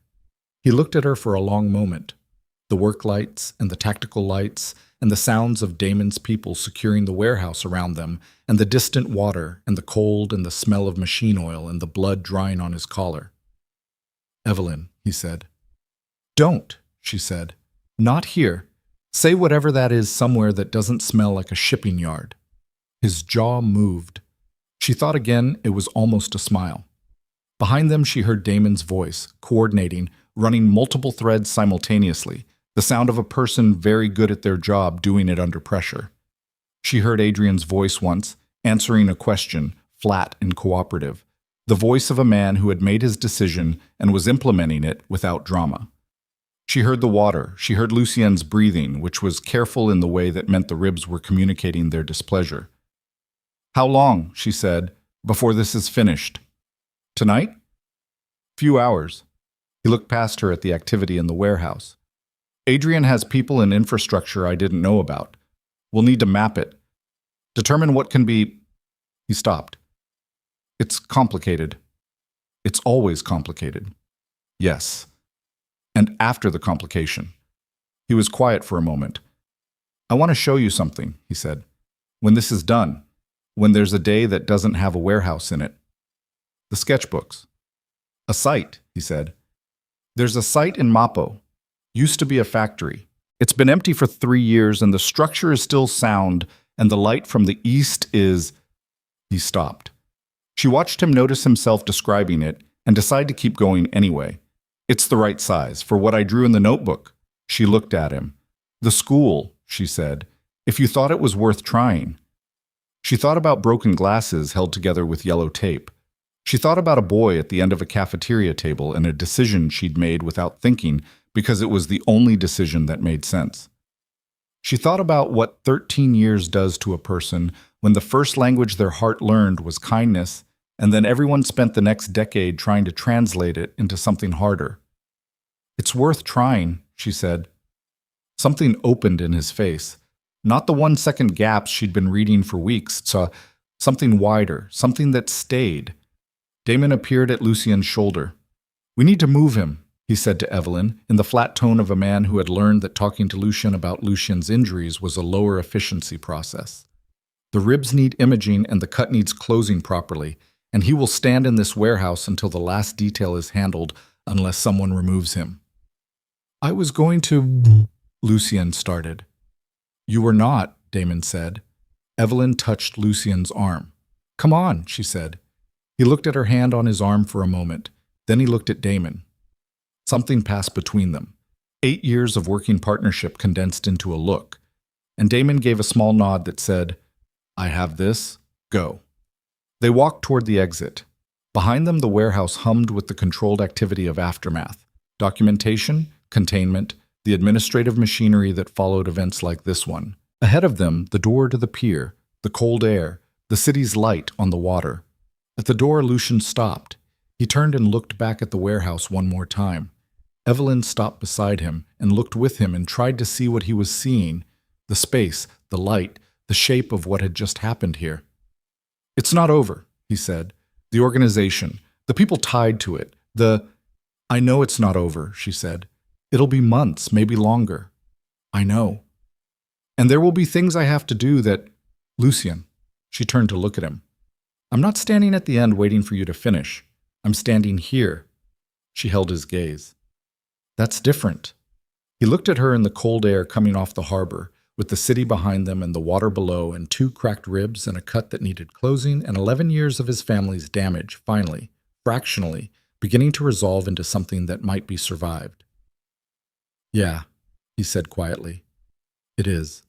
He looked at her for a long moment. The work lights and the tactical lights and the sounds of Damon's people securing the warehouse around them and the distant water and the cold and the smell of machine oil and the blood drying on his collar. "Evelyn," he said. "Don't," she said. "Not here. Say whatever that is somewhere that doesn't smell like a shipping yard." His jaw moved. She thought again it was almost a smile. Behind them she heard Damon's voice, coordinating, running multiple threads simultaneously, the sound of a person very good at their job doing it under pressure. She heard Adrian's voice once, answering a question, flat and cooperative, the voice of a man who had made his decision and was implementing it without drama. She heard the water, she heard Lucien's breathing, which was careful in the way that meant the ribs were communicating their displeasure. "How long," she said, "before this is finished?" "Tonight?" "Few hours." He looked past her at the activity in the warehouse. "Adrian has people and infrastructure I didn't know about. We'll need to map it. Determine what can be—" He stopped. "It's complicated. It's always complicated." "Yes. And after the complication." He was quiet for a moment. "I want to show you something," he said. "When this is done. When there's a day that doesn't have a warehouse in it." "The sketchbooks." "A site," he said. "There's a site in Mapo. Used to be a factory. It's been empty for 3 years and the structure is still sound and the light from the east is—" He stopped. She watched him notice himself describing it and decide to keep going anyway. "It's the right size for what I drew in the notebook." She looked at him. "The school," she said, "if you thought it was worth trying." She thought about broken glasses held together with yellow tape. She thought about a boy at the end of a cafeteria table and a decision she'd made without thinking because it was the only decision that made sense. She thought about what 13 years does to a person when the first language their heart learned was kindness, and then everyone spent the next decade trying to translate it into something harder. "It's worth trying," she said. Something opened in his face. Not the 1-second gaps she'd been reading for weeks, saw something wider, something that stayed. Damon appeared at Lucien's shoulder. "We need to move him," he said to Evelyn, in the flat tone of a man who had learned that talking to Lucien about Lucien's injuries was a lower efficiency process. "The ribs need imaging and the cut needs closing properly, and he will stand in this warehouse until the last detail is handled unless someone removes him." "I was going to—" Lucien started. "You were not," Damon said. Evelyn touched Lucien's arm. "Come on," she said. He looked at her hand on his arm for a moment. Then he looked at Damon. Something passed between them. 8 years of working partnership condensed into a look. And Damon gave a small nod that said, "I have this. Go." They walked toward the exit. Behind them, the warehouse hummed with the controlled activity of aftermath. Documentation, containment, the administrative machinery that followed events like this one. Ahead of them, the door to the pier, the cold air, the city's light on the water. At the door, Lucien stopped. He turned and looked back at the warehouse one more time. Evelyn stopped beside him and looked with him and tried to see what he was seeing, the space, the light, the shape of what had just happened here. "It's not over," he said. "The organization, the people tied to it, I know it's not over," she said. "It'll be months, maybe longer." "I know." "And there will be things I have to do that—" "Lucien," she turned to look at him. "I'm not standing at the end waiting for you to finish. I'm standing here." She held his gaze. "That's different." He looked at her in the cold air coming off the harbor, with the city behind them and the water below and 2 cracked ribs and a cut that needed closing and 11 years of his family's damage, finally, fractionally, beginning to resolve into something that might be survived. "Yeah," he said quietly. "It is."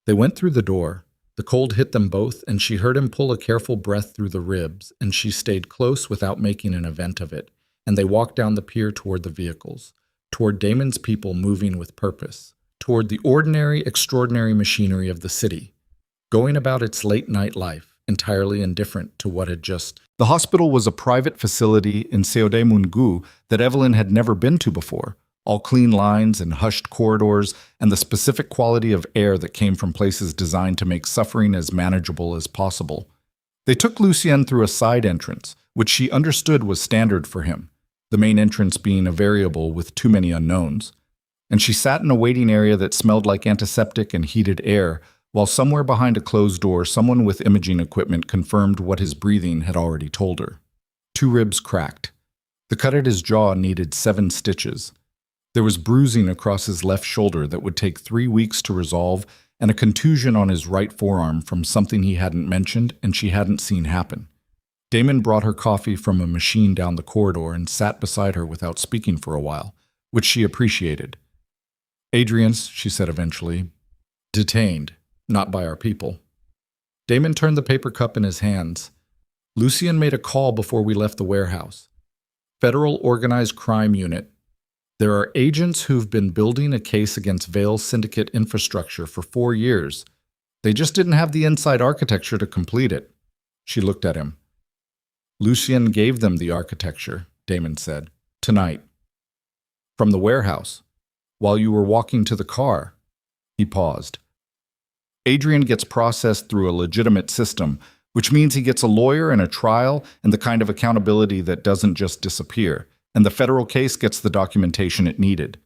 They went through the door. The cold hit them both, and she heard him pull a careful breath through the ribs, and she stayed close without making an event of it, and they walked down the pier toward the vehicles, toward Damon's people moving with purpose, toward the ordinary, extraordinary machinery of the city, going about its late-night life, entirely indifferent to what had just... The hospital was a private facility in Seoul that Evelyn had never been to before, all clean lines and hushed corridors, and the specific quality of air that came from places designed to make suffering as manageable as possible. They took Lucien through a side entrance, which she understood was standard for him, the main entrance being a variable with too many unknowns. And she sat in a waiting area that smelled like antiseptic and heated air, while somewhere behind a closed door, someone with imaging equipment confirmed what his breathing had already told her. 2 ribs cracked. The cut at his jaw needed 7 stitches. There was bruising across his left shoulder that would take 3 weeks to resolve, and a contusion on his right forearm from something he hadn't mentioned and she hadn't seen happen. Damon brought her coffee from a machine down the corridor and sat beside her without speaking for a while, which she appreciated. "Adrian's," she said eventually, "detained, not by our people." Damon turned the paper cup in his hands. "Lucien made a call before we left the warehouse. Federal Organized Crime Unit. There are agents who've been building a case against Vale's syndicate infrastructure for 4 years. They just didn't have the inside architecture to complete it." She looked at him. "Lucien gave them the architecture," Damon said. "Tonight. From the warehouse. While you were walking to the car." He paused. "Adrian gets processed through a legitimate system, which means he gets a lawyer and a trial and the kind of accountability that doesn't just disappear. And the federal case gets the documentation it needed."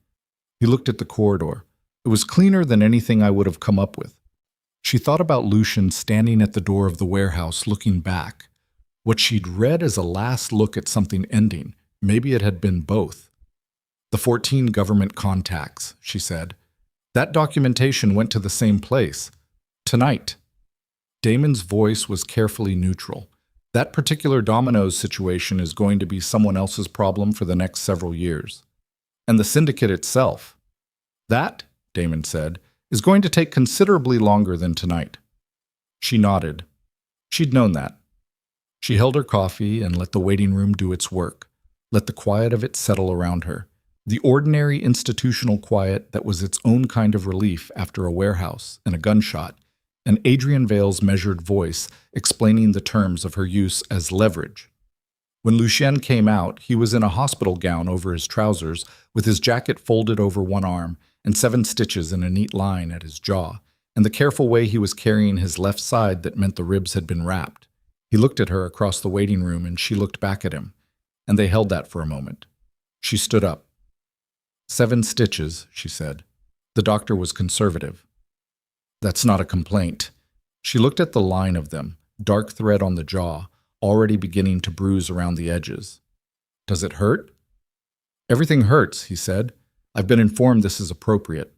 He looked at the corridor. It was cleaner than anything I would have come up with. She thought about Lucien standing at the door of the warehouse looking back. What she'd read as a last look at something ending, maybe it had been both. "The 14 government contacts," she said. "That documentation went to the same place. Tonight." Damon's voice was carefully neutral. That particular Domino's situation is going to be someone else's problem for the next several years. And the syndicate itself. That, Damon said, is going to take considerably longer than tonight. She nodded. She'd known that. She held her coffee and let the waiting room do its work, let the quiet of it settle around her, the ordinary institutional quiet that was its own kind of relief after a warehouse and a gunshot, and Adrian Vale's measured voice explaining the terms of her use as leverage. When Lucien came out, he was in a hospital gown over his trousers, with his jacket folded over one arm and 7 stitches in a neat line at his jaw, and the careful way he was carrying his left side that meant the ribs had been wrapped. He looked at her across the waiting room, and she looked back at him, and they held that for a moment. She stood up. 7 stitches, she said. The doctor was conservative. That's not a complaint. She looked at the line of them, dark thread on the jaw, already beginning to bruise around the edges. Does it hurt? Everything hurts, he said. I've been informed this is appropriate.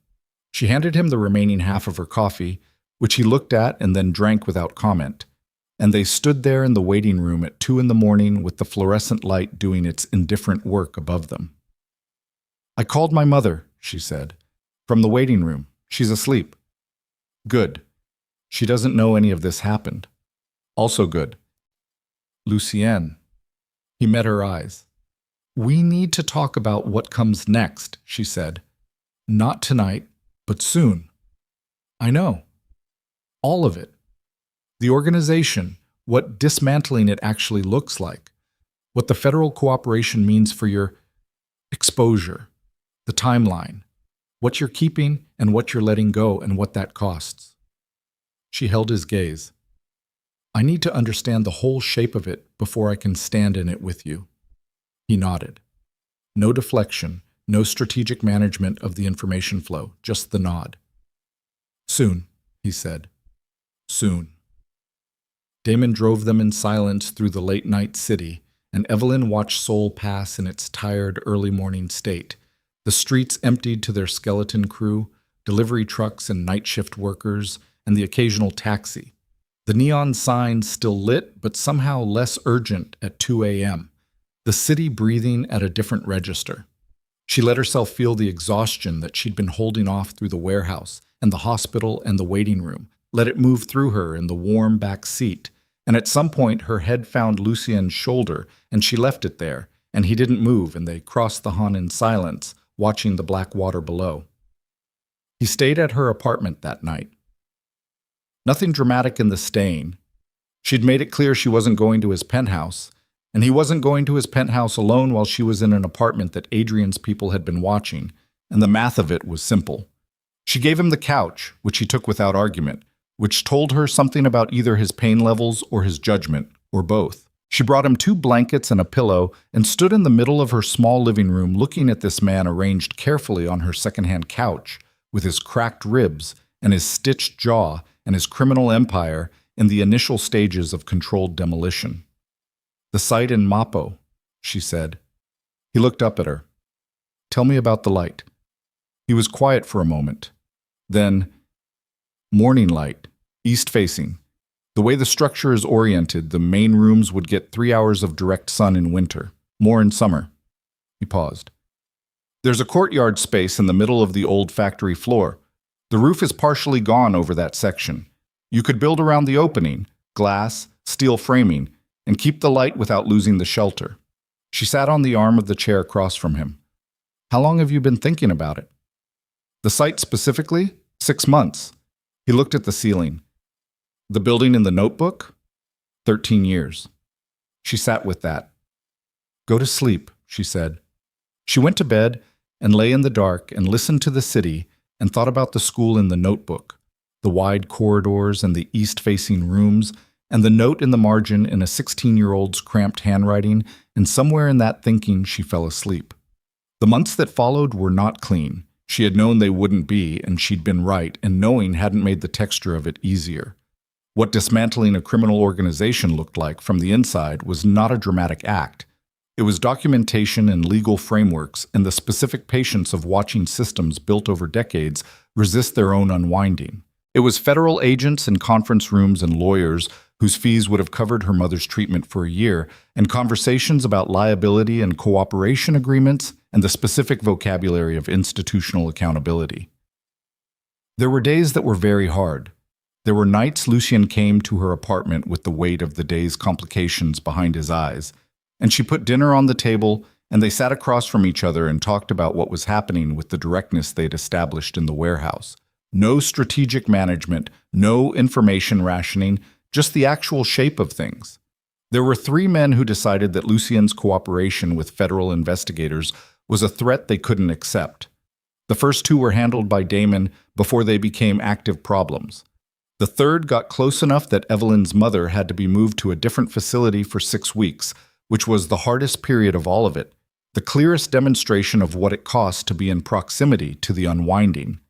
She handed him the remaining half of her coffee, which he looked at and then drank without comment. And they stood there in the waiting room at 2 a.m. with the fluorescent light doing its indifferent work above them. I called my mother, she said. From the waiting room. She's asleep. Good. She doesn't know any of this happened. Also good. Lucien. He met her eyes. We need to talk about what comes next, she said. Not tonight, but soon. I know. All of it. The organization, what dismantling it actually looks like, what the federal cooperation means for your exposure, the timeline, what you're keeping and what you're letting go and what that costs. She held his gaze. I need to understand the whole shape of it before I can stand in it with you. He nodded. No deflection, no strategic management of the information flow, just the nod. Soon, he said. Soon. Damon drove them in silence through the late-night city, and Evelyn watched Seoul pass in its tired early morning state, the streets emptied to their skeleton crew, delivery trucks and night shift workers, and the occasional taxi. The neon signs still lit, but somehow less urgent at 2 a.m., the city breathing at a different register. She let herself feel the exhaustion that she'd been holding off through the warehouse and the hospital and the waiting room, let it move through her in the warm back seat, and at some point her head found Lucien's shoulder, and she left it there, and he didn't move, and they crossed the Han in silence, watching the black water below. He stayed at her apartment that night. Nothing dramatic in the staying. She'd made it clear she wasn't going to his penthouse, and he wasn't going to his penthouse alone while she was in an apartment that Adrian's people had been watching, and the math of it was simple. She gave him the couch, which he took without argument, which told her something about either his pain levels or his judgment, or both. She brought him 2 blankets and a pillow and stood in the middle of her small living room looking at this man arranged carefully on her secondhand couch, with his cracked ribs and his stitched jaw and his criminal empire in the initial stages of controlled demolition. "The site in Mapo," she said. He looked up at her. "Tell me about the light." He was quiet for a moment. Then, "Morning light, east-facing. The way the structure is oriented, the main rooms would get 3 hours of direct sun in winter, more in summer." He paused. "There's a courtyard space in the middle of the old factory floor. The roof is partially gone over that section. You could build around the opening, glass, steel framing, and keep the light without losing the shelter." She sat on the arm of the chair across from him. "How long have you been thinking about it?" "The site specifically? 6 months." He looked at the ceiling. "The building in the notebook?" 13 years. She sat with that. "Go to sleep," she said. She went to bed and lay in the dark and listened to the city and thought about the school in the notebook, the wide corridors and the east-facing rooms, and the note in the margin in a 16-year-old's cramped handwriting, and somewhere in that thinking she fell asleep. The months that followed were not clean. She had known they wouldn't be, and she'd been right, and knowing hadn't made the texture of it easier. What dismantling a criminal organization looked like from the inside was not a dramatic act. It was documentation and legal frameworks and the specific patience of watching systems built over decades resist their own unwinding. It was federal agents in conference rooms and lawyers whose fees would have covered her mother's treatment for a year, and conversations about liability and cooperation agreements and the specific vocabulary of institutional accountability. There were days that were very hard. There were nights Lucien came to her apartment with the weight of the day's complications behind his eyes, and she put dinner on the table, and they sat across from each other and talked about what was happening with the directness they'd established in the warehouse. No strategic management, no information rationing, just the actual shape of things. There were 3 men who decided that Lucien's cooperation with federal investigators was a threat they couldn't accept. The first 2 were handled by Damon before they became active problems. The third got close enough that Evelyn's mother had to be moved to a different facility for 6 weeks, which was the hardest period of all of it, the clearest demonstration of what it costs to be in proximity to the unwinding.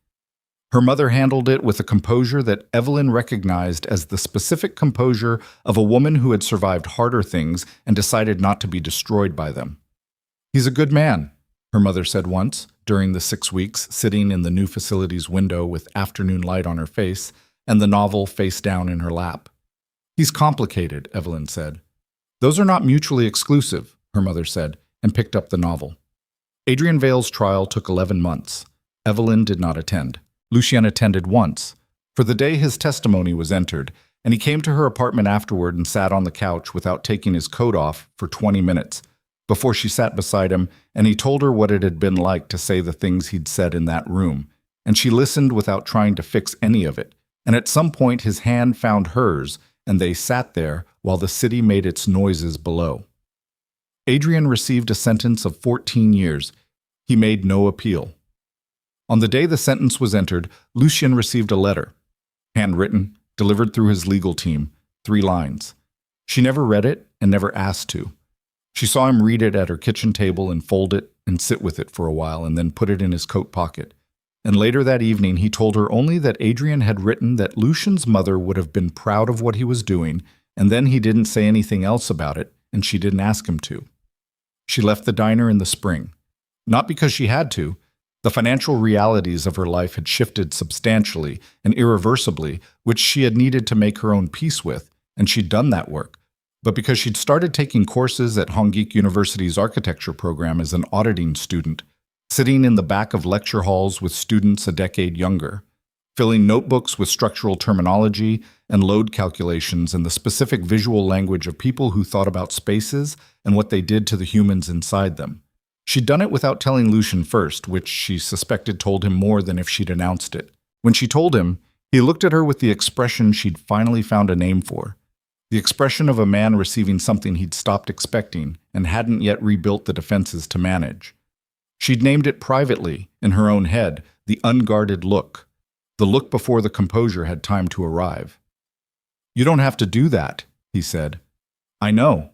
Her mother handled it with a composure that Evelyn recognized as the specific composure of a woman who had survived harder things and decided not to be destroyed by them. "He's a good man," her mother said once, during the 6 weeks, sitting in the new facility's window with afternoon light on her face and the novel face down in her lap. "He's complicated," Evelyn said. "Those are not mutually exclusive," her mother said, and picked up the novel. Adrian Vale's trial took 11 months. Evelyn did not attend. Lucien attended once. For the day his testimony was entered, and he came to her apartment afterward and sat on the couch without taking his coat off for 20 minutes, before she sat beside him, and he told her what it had been like to say the things he'd said in that room, and she listened without trying to fix any of it, and at some point his hand found hers, and they sat there while the city made its noises below. Adrian received a sentence of 14 years. He made no appeal. On the day the sentence was entered, Lucien received a letter. Handwritten, delivered through his legal team, 3 lines. She never read it and never asked to. She saw him read it at her kitchen table and fold it and sit with it for a while and then put it in his coat pocket. And later that evening he told her only that Adrian had written that Lucien's mother would have been proud of what he was doing, and then he didn't say anything else about it, and she didn't ask him to. She left the diner in the spring. Not because she had to. The financial realities of her life had shifted substantially and irreversibly, which she had needed to make her own peace with, and she'd done that work. But because she'd started taking courses at Hongik University's architecture program as an auditing student, sitting in the back of lecture halls with students a decade younger. filling notebooks with structural terminology and load calculations and the specific visual language of people who thought about spaces and what they did to the humans inside them. She'd done it without telling Lucien first, which she suspected told him more than if she'd announced it. When she told him, he looked at her with the expression she'd finally found a name for. The expression of a man receiving something he'd stopped expecting and hadn't yet rebuilt the defenses to manage. She'd named it privately, in her own head, the unguarded look. The look before the composure had time to arrive. "You don't have to do that," he said. "I know.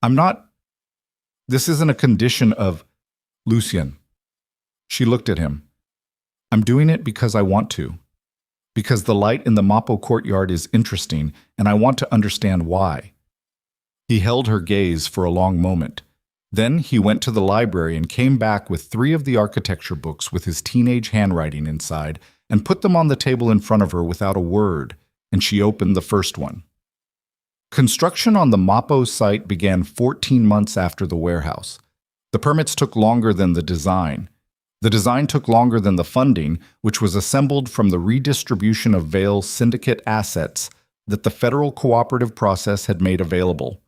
I'm not. This isn't a condition of Lucien." She looked at him. "I'm doing it because I want to. Because the light in the Mapo courtyard is interesting, and I want to understand why." He held her gaze for a long moment. Then he went to the library and came back with 3 of the architecture books with his teenage handwriting inside and put them on the table in front of her without a word, and she opened the first one. Construction on the Mapo site began 14 months after the warehouse. The permits took longer than the design. The design took longer than the funding, which was assembled from the redistribution of Vale's syndicate assets that the federal cooperative process had made available,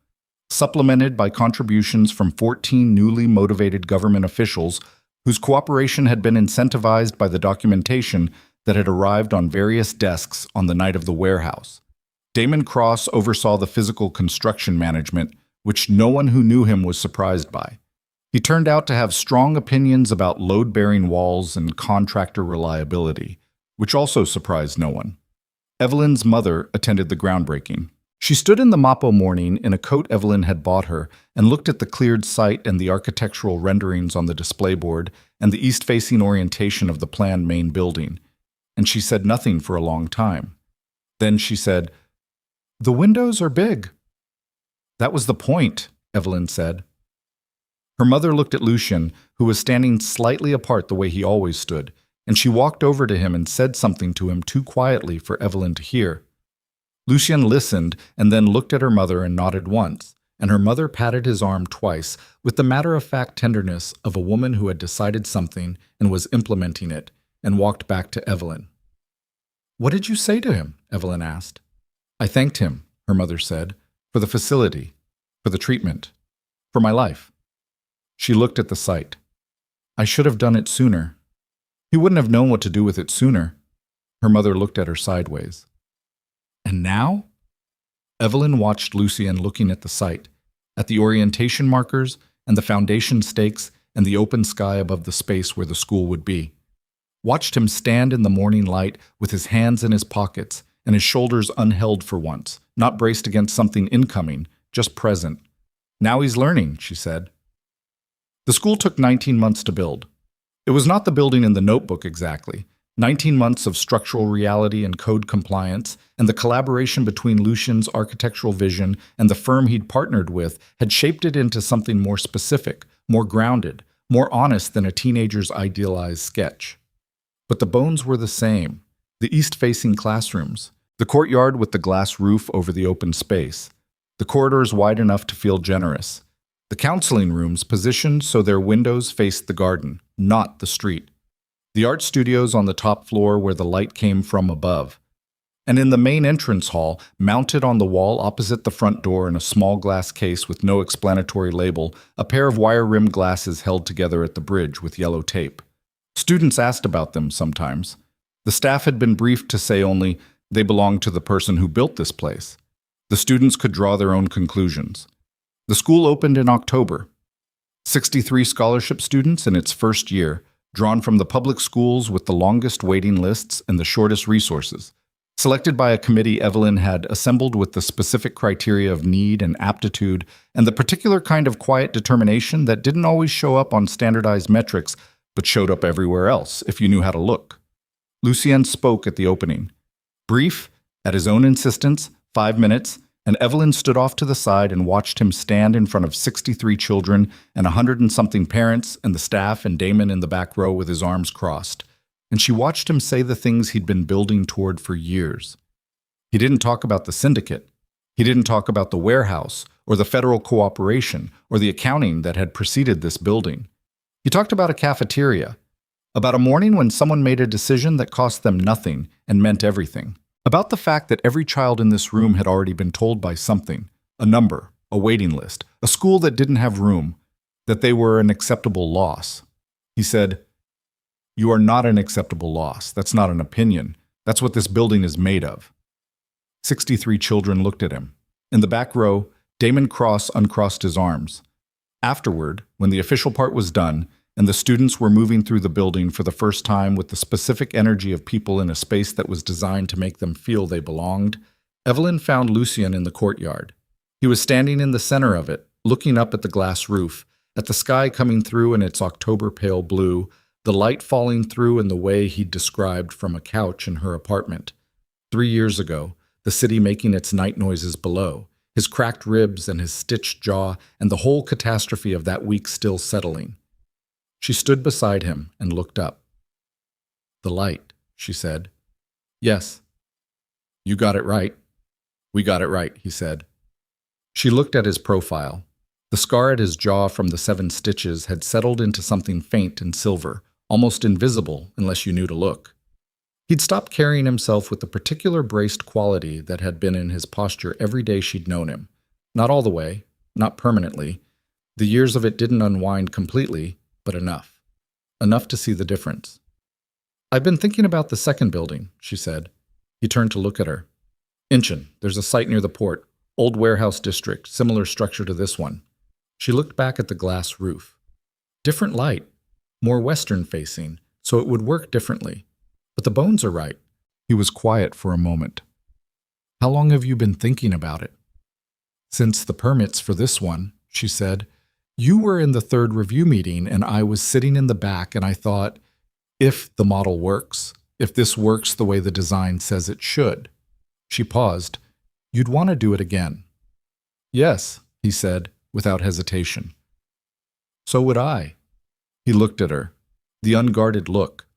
supplemented by contributions from 14 newly motivated government officials whose cooperation had been incentivized by the documentation that had arrived on various desks on the night of the warehouse. Damon Cross oversaw the physical construction management, which no one who knew him was surprised by. He turned out to have strong opinions about load-bearing walls and contractor reliability, which also surprised no one. Evelyn's mother attended the groundbreaking. She stood in the Mapo morning in a coat Evelyn had bought her and looked at the cleared site and the architectural renderings on the display board and the east-facing orientation of the planned main building, and she said nothing for a long time. Then she said, "The windows are big." "That was the point," Evelyn said. Her mother looked at Lucien, who was standing slightly apart the way he always stood, and she walked over to him and said something to him too quietly for Evelyn to hear. Lucien listened and then looked at her mother and nodded once, and her mother patted his arm twice with the matter-of-fact tenderness of a woman who had decided something and was implementing it, and walked back to Evelyn. "What did you say to him?" Evelyn asked. "I thanked him," her mother said, "for the facility, for the treatment, for my life." She looked at the site. "I should have done it sooner." "He wouldn't have known what to do with it sooner." Her mother looked at her sideways. "And now?" Evelyn watched Lucien looking at the site, at the orientation markers and the foundation stakes and the open sky above the space where the school would be. Watched him stand in the morning light with his hands in his pockets and his shoulders unheld for once, not braced against something incoming, just present. "Now he's learning," she said. The school took 19 months to build. It was not the building in the notebook exactly. 19 months of structural reality and code compliance, and the collaboration between Lucien's architectural vision and the firm he'd partnered with had shaped it into something more specific, more grounded, more honest than a teenager's idealized sketch. But the bones were the same. The east-facing classrooms, the courtyard with the glass roof over the open space, the corridors wide enough to feel generous, the counseling rooms positioned so their windows faced the garden, not the street, the art studios on the top floor where the light came from above, and in the main entrance hall, mounted on the wall opposite the front door in a small glass case with no explanatory label, a pair of wire-rimmed glasses held together at the bridge with yellow tape. Students asked about them sometimes. The staff had been briefed to say only, they belonged to the person who built this place. The students could draw their own conclusions. The school opened in October. 63 scholarship students in its first year, drawn from the public schools with the longest waiting lists and the shortest resources, selected by a committee Evelyn had assembled with the specific criteria of need and aptitude and the particular kind of quiet determination that didn't always show up on standardized metrics but showed up everywhere else if you knew how to look. Lucien spoke at the opening. Brief, at his own insistence, 5 minutes, and Evelyn stood off to the side and watched him stand in front of 63 children and 100-and-something parents and the staff and Damon in the back row with his arms crossed. And she watched him say the things he'd been building toward for years. He didn't talk about the syndicate. He didn't talk about the warehouse or the federal cooperation or the accounting that had preceded this building. He talked about a cafeteria, About a morning when someone made a decision that cost them nothing and meant everything. About the fact that every child in this room had already been told by something, a number, a waiting list, a school that didn't have room, that they were an acceptable loss. He said, "You are not an acceptable loss. That's not an opinion. That's what this building is made of." 63 children looked at him. In the back row, Damon Cross uncrossed his arms. Afterward, when the official part was done, and the students were moving through the building for the first time with the specific energy of people in a space that was designed to make them feel they belonged, Evelyn found Lucien in the courtyard. He was standing in the center of it, looking up at the glass roof, at the sky coming through in its October pale blue, the light falling through in the way he'd described from a couch in her apartment. 3 years ago, the city making its night noises below, his cracked ribs and his stitched jaw, and the whole catastrophe of that week still settling. She stood beside him and looked up. "The light," she said. "Yes." "You got it right." "We got it right," he said. She looked at his profile. The scar at his jaw from the 7 stitches had settled into something faint and silver, almost invisible unless you knew to look. He'd stopped carrying himself with the particular braced quality that had been in his posture every day she'd known him. Not all the way, not permanently. The years of it didn't unwind completely, but enough. Enough to see the difference. "I've been thinking about the second building," she said. He turned to look at her. "Incheon, there's a site near the port. Old warehouse district, similar structure to this one." She looked back at the glass roof. Different light, more western-facing, so it would work differently. But the bones are right. He was quiet for a moment. "How long have you been thinking about it?" "Since the permits for this one," she said. "You were in the 3rd review meeting and I was sitting in the back and I thought, if the model works, if this works the way the design says it should." She paused. "You'd want to do it again." "Yes," he said, without hesitation. "So would I." He looked at her, the unguarded look.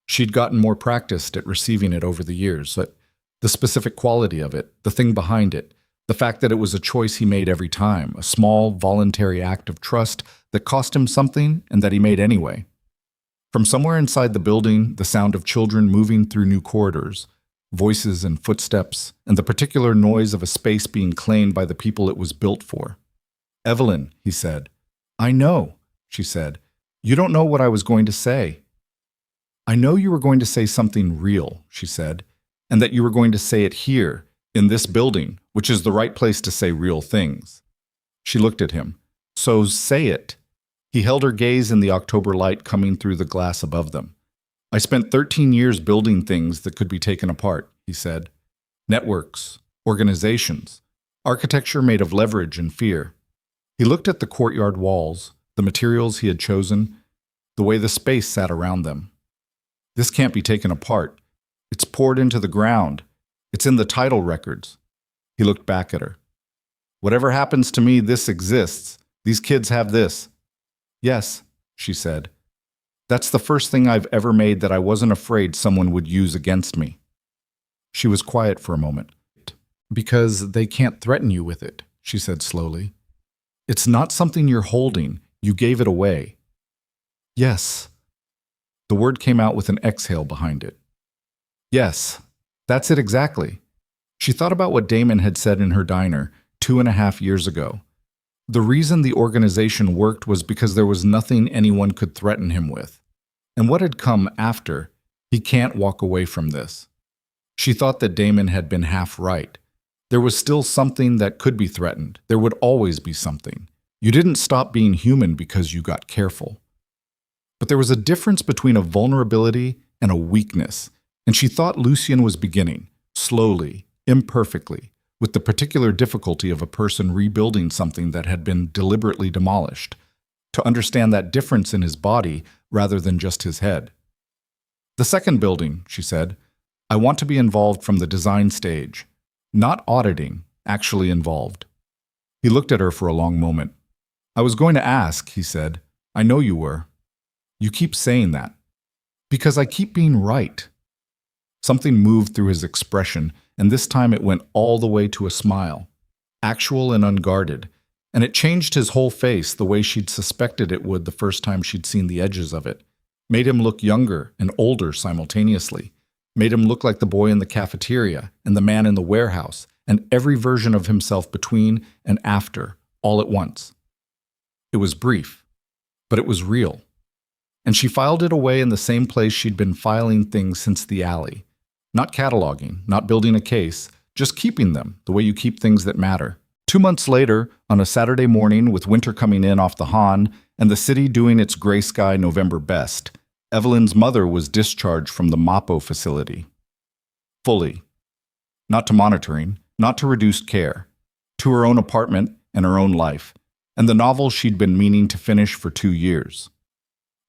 She'd gotten more practiced at receiving it over the years, but the specific quality of it, the thing behind it, the fact that it was a choice he made every time, a small, voluntary act of trust that cost him something and that he made anyway. From somewhere inside the building, the sound of children moving through new corridors, voices and footsteps, and the particular noise of a space being claimed by the people it was built for. "Evelyn," he said. "I know," she said. "You don't know what I was going to say." "I know you were going to say something real," she said, "and that you were going to say it here, in this building, which is the right place to say real things." She looked at him. "So say it." He held her gaze in the October light coming through the glass above them. "I spent 13 years building things that could be taken apart," he said. "Networks, organizations, architecture made of leverage and fear." He looked at the courtyard walls, the materials he had chosen, the way the space sat around them. "This can't be taken apart. It's poured into the ground. It's in the title records." He looked back at her. "Whatever happens to me, this exists. These kids have this." "Yes," she said. "That's the first thing I've ever made that I wasn't afraid someone would use against me." She was quiet for a moment. "Because they can't threaten you with it," she said slowly. "It's not something you're holding. You gave it away." "Yes." The word came out with an exhale behind it. "Yes, that's it exactly." She thought about what Damon had said in her diner 2.5 years ago. The reason the organization worked was because there was nothing anyone could threaten him with. And what had come after, he can't walk away from this. She thought that Damon had been half right. There was still something that could be threatened. There would always be something. You didn't stop being human because you got careful. But there was a difference between a vulnerability and a weakness, and she thought Lucien was beginning, slowly, imperfectly, with the particular difficulty of a person rebuilding something that had been deliberately demolished, to understand that difference in his body rather than just his head. "The second building," she said, "I want to be involved from the design stage. Not auditing, actually involved." He looked at her for a long moment. "I was going to ask," he said. "I know you were. You keep saying that." "Because I keep being right." Something moved through his expression, and this time it went all the way to a smile, actual and unguarded, and it changed his whole face the way she'd suspected it would the first time she'd seen the edges of it. Made him look younger and older simultaneously. Made him look like the boy in the cafeteria and the man in the warehouse and every version of himself between and after, all at once. It was brief, but it was real. And she filed it away in the same place she'd been filing things since the alley. Not cataloging, not building a case, just keeping them the way you keep things that matter. 2 months later, on a Saturday morning with winter coming in off the Han and the city doing its gray sky November best, Evelyn's mother was discharged from the MAPO facility. Fully. Not to monitoring, not to reduced care. To her own apartment and her own life, and the novel she'd been meaning to finish for 2 years.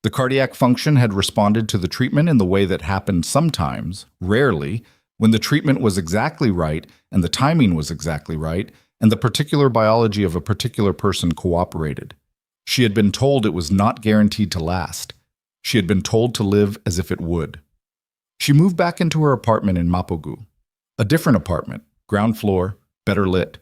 The cardiac function had responded to the treatment in the way that happened sometimes, rarely, when the treatment was exactly right and the timing was exactly right and the particular biology of a particular person cooperated. She had been told it was not guaranteed to last. She had been told to live as if it would. She moved back into her apartment in Mapogu. A different apartment, ground floor, better lit.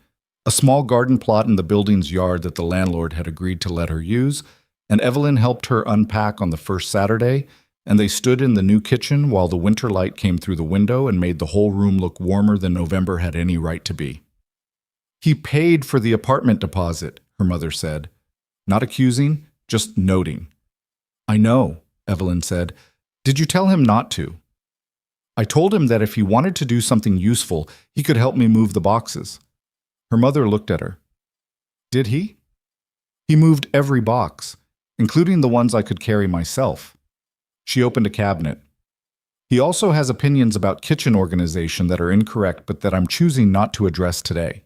A small garden plot in the building's yard that the landlord had agreed to let her use, and Evelyn helped her unpack on the first Saturday, and they stood in the new kitchen while the winter light came through the window and made the whole room look warmer than November had any right to be. "He paid for the apartment deposit," her mother said. Not accusing, just noting. "I know," Evelyn said. "Did you tell him not to?" "I told him that if he wanted to do something useful, he could help me move the boxes." Her mother looked at her. "Did he?" "He moved every box, including the ones I could carry myself." She opened a cabinet. "He also has opinions about kitchen organization that are incorrect but that I'm choosing not to address today."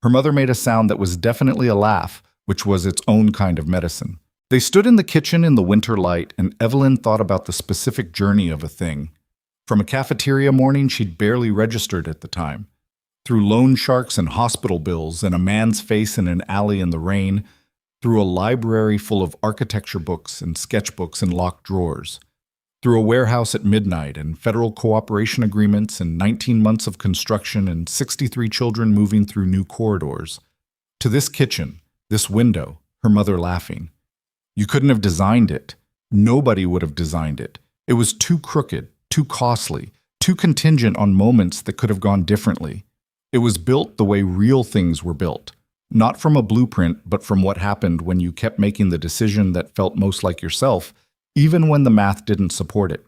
Her mother made a sound that was definitely a laugh, which was its own kind of medicine. They stood in the kitchen in the winter light, and Evelyn thought about the specific journey of a thing. From a cafeteria morning she'd barely registered at the time. Through loan sharks and hospital bills and a man's face in an alley in the rain, through a library full of architecture books and sketchbooks in locked drawers, through a warehouse at midnight and federal cooperation agreements and 19 months of construction and 63 children moving through new corridors, to this kitchen, this window, her mother laughing. You couldn't have designed it. Nobody would have designed it. It was too crooked, too costly, too contingent on moments that could have gone differently. It was built the way real things were built. Not from a blueprint, but from what happened when you kept making the decision that felt most like yourself, even when the math didn't support it.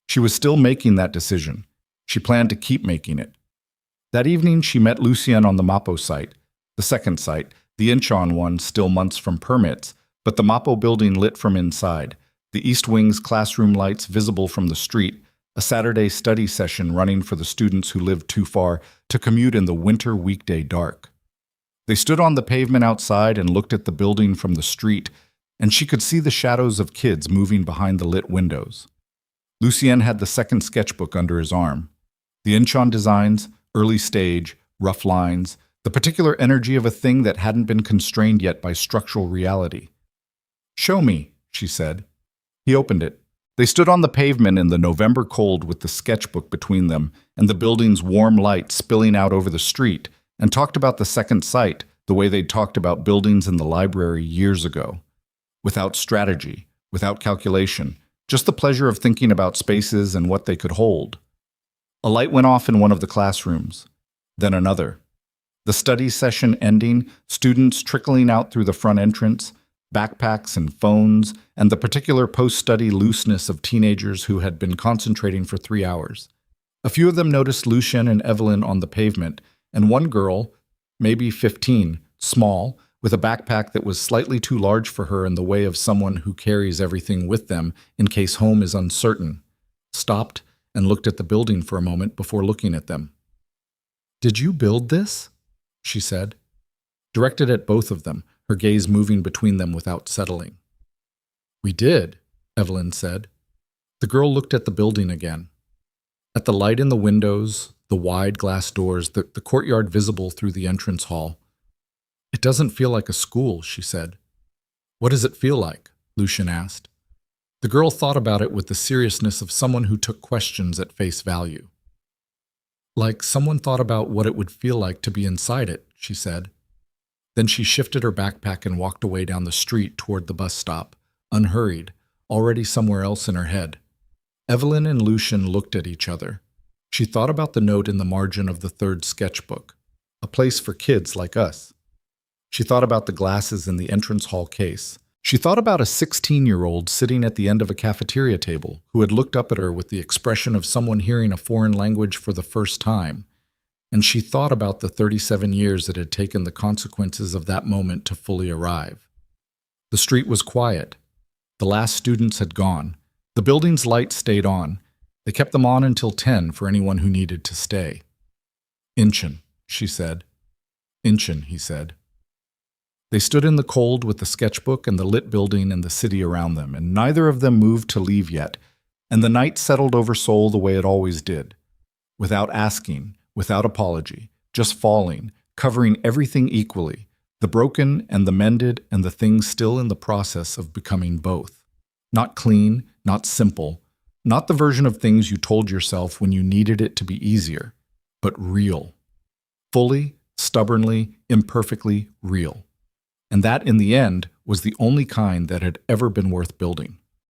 She was still making that decision. She planned to keep making it. That evening, she met Lucien on the Mapo site, the second site, the Incheon one still months from permits, but the Mapo building lit from inside, the East Wing's classroom lights visible from the street, a Saturday study session running for the students who lived too far to commute in the winter weekday dark. They stood on the pavement outside and looked at the building from the street, and she could see the shadows of kids moving behind the lit windows. Lucien had the second sketchbook under his arm. The Incheon designs, early stage, rough lines, the particular energy of a thing that hadn't been constrained yet by structural reality. "Show me," she said. He opened it. They stood on the pavement in the November cold with the sketchbook between them and the building's warm light spilling out over the street, and talked about the second site the way they'd talked about buildings in the library years ago. Without strategy, without calculation, just the pleasure of thinking about spaces and what they could hold. A light went off in one of the classrooms, then another. The study session ending, students trickling out through the front entrance, backpacks and phones, and the particular post-study looseness of teenagers who had been concentrating for 3 hours. A few of them noticed Lucien and Evelyn on the pavement, and one girl, maybe 15, small, with a backpack that was slightly too large for her in the way of someone who carries everything with them in case home is uncertain, stopped and looked at the building for a moment before looking at them. "Did you build this?" she said, directed at both of them, her gaze moving between them without settling. "We did," Evelyn said. The girl looked at the building again. At the light in the windows, the wide glass doors, the courtyard visible through the entrance hall. "It doesn't feel like a school," she said. "What does it feel like?" Lucien asked. The girl thought about it with the seriousness of someone who took questions at face value. "Like someone thought about what it would feel like to be inside it," she said. Then she shifted her backpack and walked away down the street toward the bus stop, unhurried, already somewhere else in her head. Evelyn and Lucien looked at each other. She thought about the note in the margin of the third sketchbook, a place for kids like us. She thought about the glasses in the entrance hall case. She thought about a 16-year-old sitting at the end of a cafeteria table who had looked up at her with the expression of someone hearing a foreign language for the first time. And she thought about the 37 years it had taken the consequences of that moment to fully arrive. The street was quiet. The last students had gone. The building's lights stayed on. They kept them on until 10 for anyone who needed to stay. "Incheon," she said. "Incheon," he said. They stood in the cold with the sketchbook and the lit building and the city around them, and neither of them moved to leave yet, and the night settled over Seoul the way it always did. Without asking, without apology, just falling, covering everything equally, the broken and the mended and the things still in the process of becoming both. Not clean, not simple, not the version of things you told yourself when you needed it to be easier, but real. Fully, stubbornly, imperfectly real. And that, in the end, was the only kind that had ever been worth building.